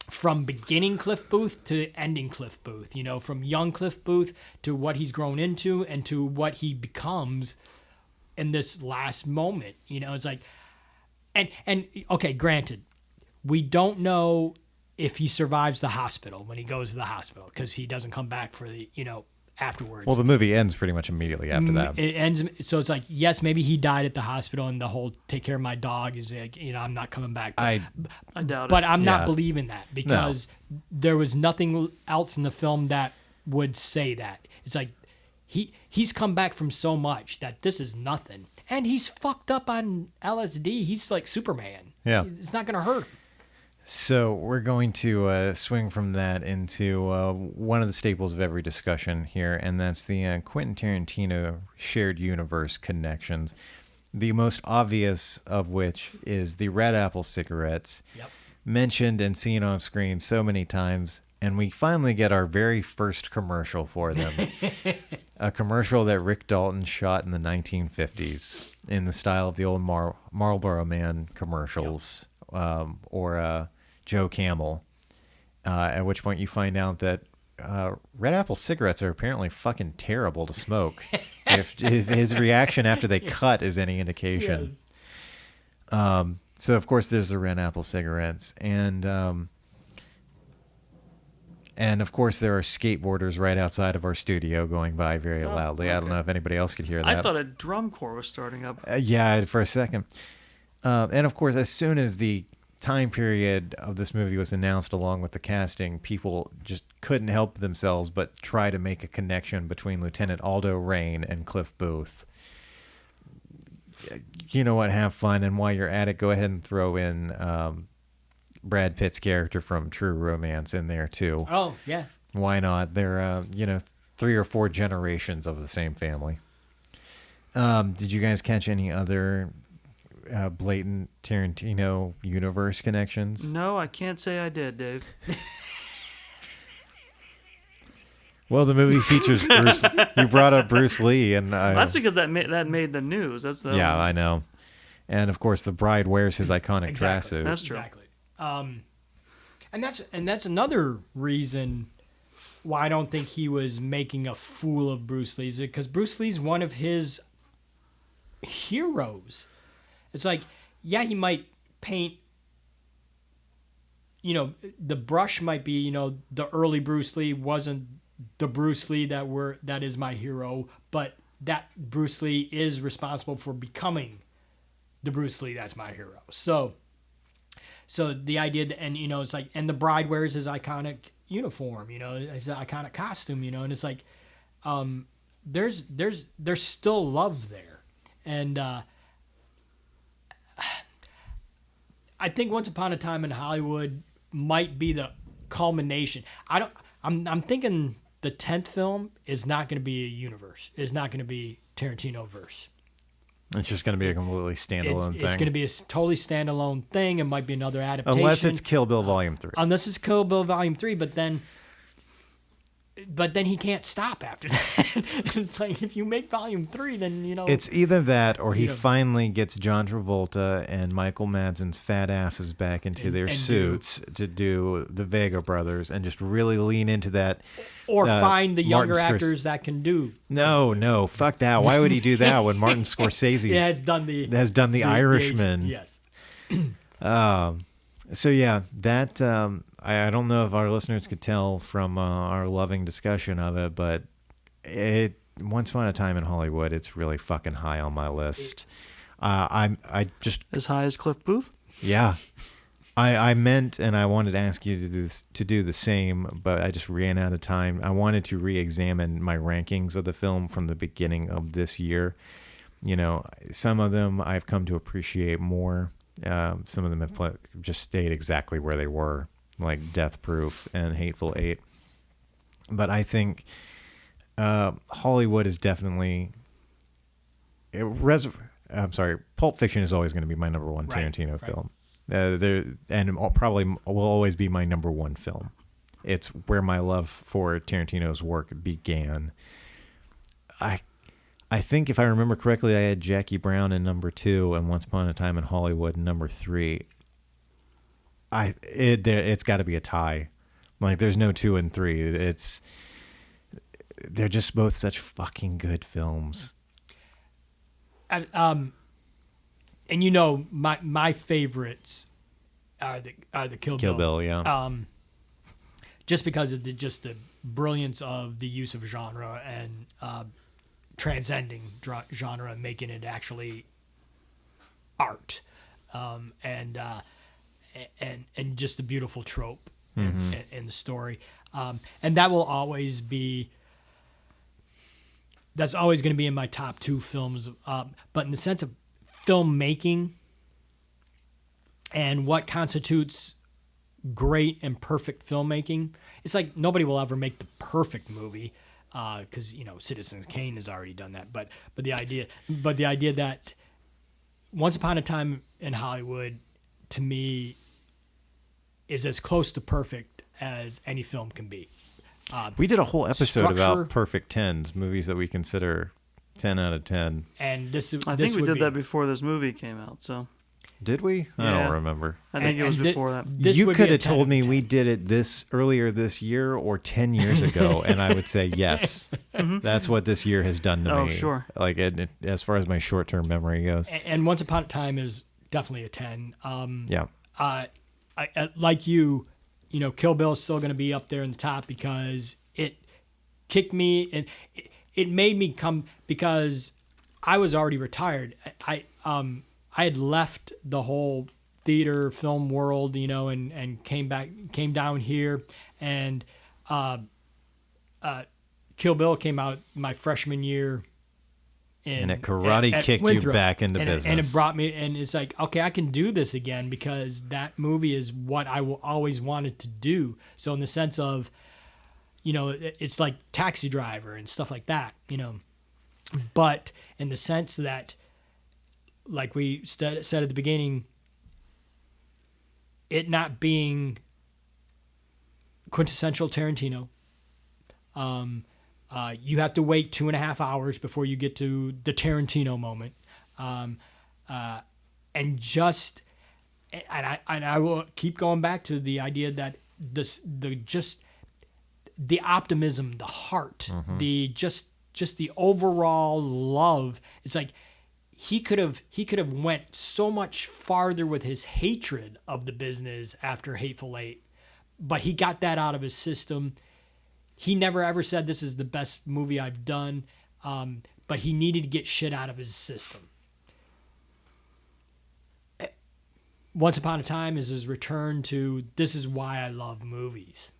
From beginning Cliff Booth to ending Cliff Booth, from young Cliff Booth to what he's grown into and to what he becomes in this last moment. It's like, and okay, granted, we don't know if he survives the hospital when he goes to the hospital, because he doesn't come back for the, afterwards. Well, the movie ends pretty much immediately after that. It ends, so it's like, yes, maybe he died at the hospital, and the whole take care of my dog is like, I'm not coming back. I doubt it. But I'm not believing that, because there was nothing else in the film that would say that. It's like, he's come back from so much that this is nothing. And he's fucked up on LSD. He's like Superman. Yeah. It's not going to hurt him. So we're going to swing from that into one of the staples of every discussion here, and that's the Quentin Tarantino shared universe connections. The most obvious of which is the Red Apple cigarettes, mentioned and seen on screen so many times, and we finally get our very first commercial for them. A commercial that Rick Dalton shot in the 1950s in the style of the old Marlboro Man commercials, or Joe Camel, at which point you find out that Red Apple cigarettes are apparently fucking terrible to smoke. if his reaction after they cut is any indication. Yes. So of course there's the Red Apple cigarettes, and of course there are skateboarders right outside of our studio going by very loudly. Okay. I don't know if anybody else could hear that. I thought a drum corps was starting up. Yeah, for a second. And of course, as soon as the time period of this movie was announced along with the casting, people just couldn't help themselves but try to make a connection between Lieutenant Aldo Raine and Cliff Booth. You know what, have fun, and while you're at it, go ahead and throw in Brad Pitt's character from True Romance in there too. Oh, yeah. Why not? They're 3 or 4 generations of the same family. Did you guys catch any other blatant Tarantino universe connections? No, I can't say I did, Dave. Well, the movie features Bruce. You brought up Bruce Lee, and that's because that made the news. That's the I know. And of course, the bride wears his iconic dress suit. That's true. Exactly. And that's another reason why I don't think he was making a fool of Bruce Lee, because Bruce Lee's one of his heroes. It's like, yeah, he might paint, the brush might be, the early Bruce Lee wasn't the Bruce Lee that is my hero, but that Bruce Lee is responsible for becoming the Bruce Lee that's my hero. So the idea that, and it's like, and the bride wears his iconic uniform, his iconic costume, and it's like, there's still love there. And I think Once Upon a Time in Hollywood might be the culmination. I'm thinking the 10th film is not going to be a universe. It's not going to be Tarantino verse. It's just going to be a completely standalone thing. It's going to be a totally standalone thing. It might be another adaptation. Unless it's Kill Bill Volume 3. Unless it's Kill Bill Volume 3, but then he can't stop after that. It's like, if you make Volume 3, then, It's either that or he finally gets John Travolta and Michael Madsen's fat asses back into their suits to do the Vega Brothers and just really lean into that. Or find the younger actors that can do. No, fuck that. Why would he do that when Martin Scorsese has done the Irishman? Yes. So yeah, that I don't know if our listeners could tell from our loving discussion of it, but Once Upon a Time in Hollywood, it's really fucking high on my list. I just as high as Cliff Booth. Yeah. I meant, and I wanted to ask you to do the same, but I just ran out of time. I wanted to re-examine my rankings of the film from the beginning of this year. Some of them I've come to appreciate more. Some of them have just stayed exactly where they were, like Death Proof and Hateful Eight. But I think Hollywood is definitely... Pulp Fiction is always going to be my number one Tarantino film. And probably will always be my number one film. It's where my love for Tarantino's work began. I think if I remember correctly, I had Jackie Brown in number 2 and Once Upon a Time in Hollywood in number 3. It's got to be a tie. Like, there's no 2 and 3. They're just both such fucking good films. And my favorites are the Kill Bill, yeah. Just because of the brilliance of the use of genre and transcending genre and making it actually art, and just the beautiful trope in the story, and that will always be. That's always going to be in my top 2 films, but in the sense of filmmaking and what constitutes great and perfect filmmaking. It's like nobody will ever make the perfect movie, because Citizen Kane has already done that. But the idea that Once Upon a Time in Hollywood, to me, is as close to perfect as any film can be. We did a whole episode structure- about perfect 10s, movies that we consider 10 out of 10. And this I think we did that before this movie came out. So Did we? I Yeah. don't remember. I think it was and before that. This You would be could a have 10 told me out of we 10. did it earlier this year or 10 years ago, and I would say yes. That's what this year has done to Oh, me. sure. Like as far as my short-term memory goes. And Once Upon a Time is definitely a 10. Yeah. I like you, Kill Bill is still going to be up there in the top because it kicked me and it made me come, because I was already retired. I had left the whole theater film world, and came down here, and Kill Bill came out my freshman year. And it karate kicked you Winthrop. back into business. And it brought me, and it's like, okay, I can do this again because that movie is what I always wanted to do. So in the sense of, it's like Taxi Driver and stuff like that, But in the sense that, like we said at the beginning, it not being quintessential Tarantino, you have to wait 2.5 hours before you get to the Tarantino moment, and I will keep going back to the idea that the optimism, the heart, the just the overall love. It's like he could have went so much farther with his hatred of the business after Hateful Eight, but he got that out of his system. He never ever said this is the best movie I've done, but he needed to get shit out of his system. Once Upon a Time is his return to, this is why I love movies.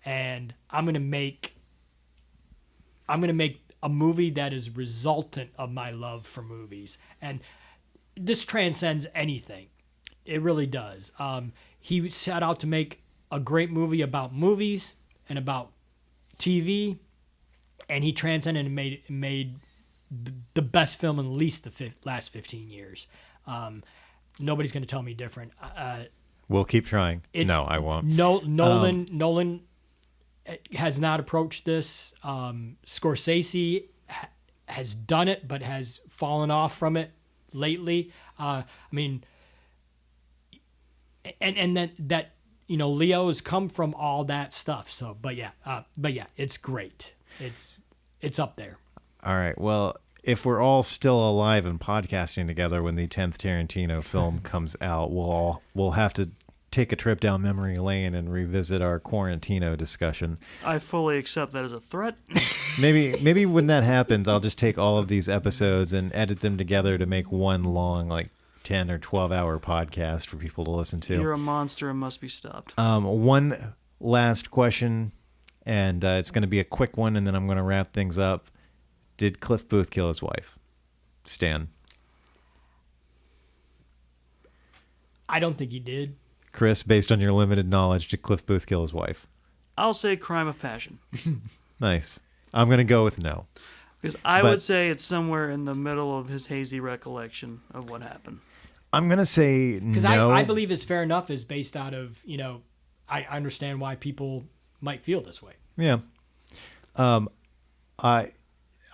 And I'm going to make a movie that is resultant of my love for movies. And this transcends anything. It really does. He set out to make a great movie about movies and about TV, and he transcended and made the best film in at least the last 15 years. Nobody's going to tell me different. We'll keep trying. No, I won't. Nolan has not approached this. Scorsese has done it, but has fallen off from it lately. And then that. Leo's come from all that stuff. So, but yeah, it's great. It's up there. All right. Well, if we're all still alive and podcasting together when the 10th Tarantino film comes out, we'll have to take a trip down memory lane and revisit our Quarantino discussion. I fully accept that as a threat. Maybe when that happens, I'll just take all of these episodes and edit them together to make one long, 10 or 12-hour podcast for people to listen to. You're a monster and must be stopped. One last question, and it's going to be a quick one, and then I'm going to wrap things up. Did Cliff Booth kill his wife? Stan. I don't think he did. Chris, based on your limited knowledge, did Cliff Booth kill his wife? I'll say crime of passion. Nice. I'm going to go with no. Because I would say it's somewhere in the middle of his hazy recollection of what happened. I'm going to say no. Because I believe Is Fair Enough is based out of, I understand why people might feel this way. Yeah. I'm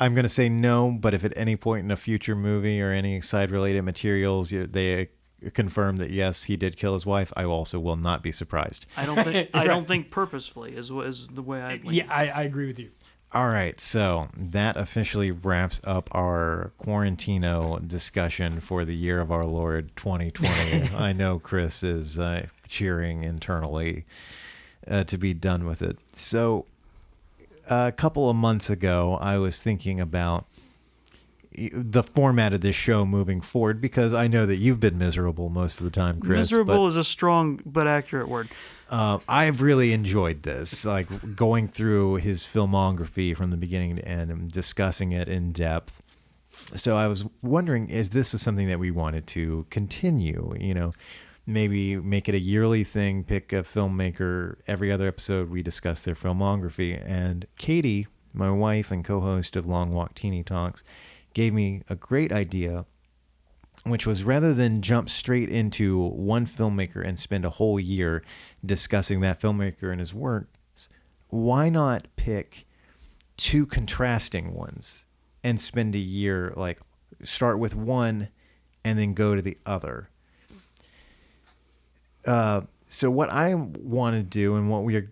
going to say no, but if at any point in a future movie or any side-related materials they confirm that, yes, he did kill his wife, I also will not be surprised. I don't think I don't think purposefully is the way I lean. Yeah, I agree with you. All right, so that officially wraps up our Quarantino discussion for the year of our Lord 2020. I know Chris is cheering internally to be done with it. So a couple of months ago, I was thinking about the format of this show moving forward, because I know that you've been miserable most of the time, Chris. Miserable is a strong but accurate word. I've really enjoyed this, going through his filmography from the beginning to end and discussing it in depth. So I was wondering if this was something that we wanted to continue. maybe make it a yearly thing, pick a filmmaker. Every other episode, we discuss their filmography. And Katie, my wife and co-host of Long Walk Teeny Talks, gave me a great idea, which was rather than jump straight into one filmmaker and spend a whole year discussing that filmmaker and his work, why not pick two contrasting ones and spend a year, like start with one and then go to the other. So what I want to do and what we are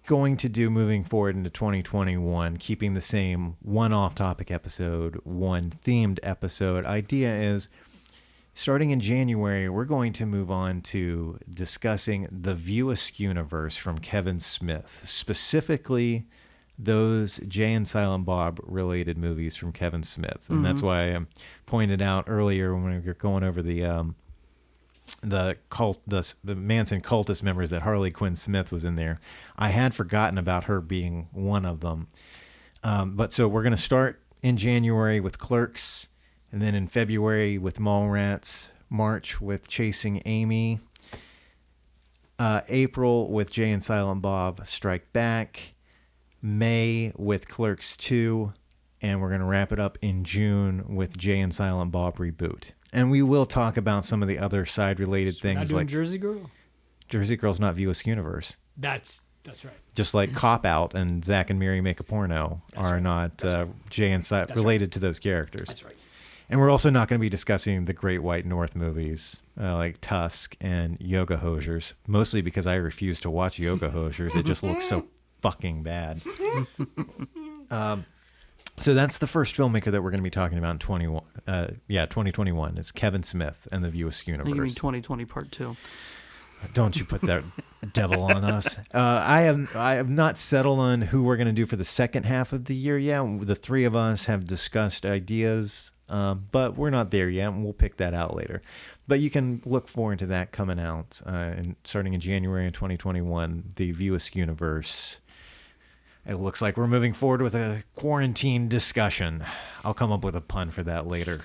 going to do moving forward into 2021, keeping the same one off-topic episode, one themed episode, idea is starting in January, we're going to move on to discussing the View Askew universe from Kevin Smith, specifically those Jay and Silent Bob related movies from Kevin Smith. And that's why I pointed out earlier when we were going over the Manson cultist members that Harley Quinn Smith was in there. I had forgotten about her being one of them. But so we're going to start in January with Clerks, and then in February with Mallrats, March with Chasing Amy, April with Jay and Silent Bob Strike Back, May with Clerks 2, and we're going to wrap it up in June with Jay and Silent Bob Reboot. And we will talk about some of the other side-related things like Jersey Girl. Jersey Girl's not View Askew universe. That's right. Just like Cop Out and Zack and Miri Make a Porno are not Jay and Silent related to those characters. That's right. And we're also not going to be discussing the Great White North movies like Tusk and Yoga Hosers, mostly because I refuse to watch Yoga Hosers. It just looks so fucking bad. So that's the first filmmaker that we're going to be talking about in 2021. It's Kevin Smith and the View Askew universe. You mean 2020 Part 2. Don't you put that devil on us. I have not settled on who we're going to do for the second half of the year yet. The three of us have discussed ideas, but we're not there yet, and we'll pick that out later. But you can look forward to that coming out and starting in January of 2021, the View Askew universe. It looks like we're moving forward with a quarantine discussion. I'll come up with a pun for that later.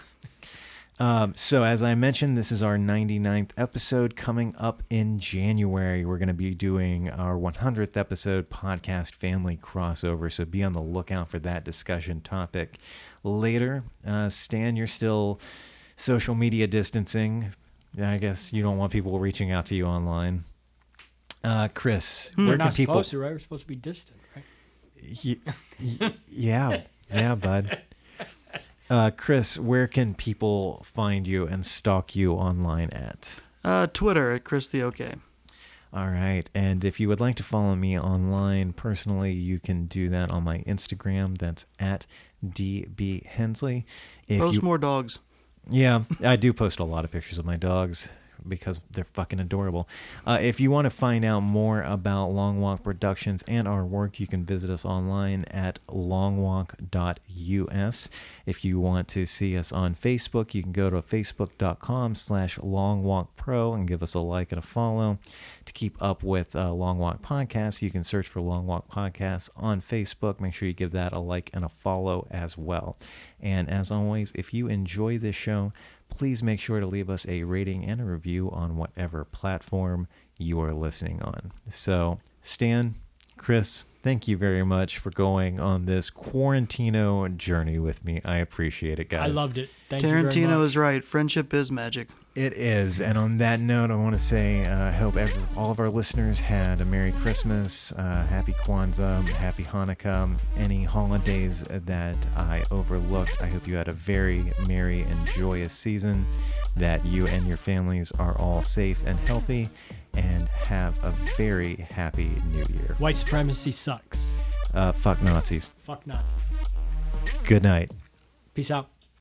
So as I mentioned, this is our 99th episode. Coming up in January, we're going to be doing our 100th episode podcast family crossover. So be on the lookout for that discussion topic later. Stan, you're still social media distancing. I guess you don't want people reaching out to you online. Chris, where We're can not people... supposed to, right? We're supposed to be distant, right? Yeah, bud. Chris, where can people find you and stalk you online at? Twitter at Chris the OK. All right. And if you would like to follow me online personally, you can do that on my Instagram. That's at DB Hensley. Post more dogs. Yeah, I do post a lot of pictures of my dogs because they're fucking adorable. If you want to find out more about Long Walk Productions and our work, you can visit us online at longwalk.us. If you want to see us on Facebook, you can go to facebook.com/longwalkpro and give us a like and a follow. To keep up with Long Walk Podcasts, you can search for Long Walk Podcasts on Facebook. Make sure you give that a like and a follow as well. And as always, if you enjoy this show, please make sure to leave us a rating and a review on whatever platform you are listening on. So, Stan, Chris, thank you very much for going on this Quarantino journey with me. I appreciate it, guys. I loved it. Thank you very much. Tarantino is right. Friendship is magic. It is. And on that note, I want to say I hope all of our listeners had a Merry Christmas, Happy Kwanzaa, Happy Hanukkah, any holidays that I overlooked. I hope you had a very merry and joyous season, that you and your families are all safe and healthy, and have a very happy New Year. White supremacy sucks. Fuck Nazis. Fuck Nazis. Good night. Peace out.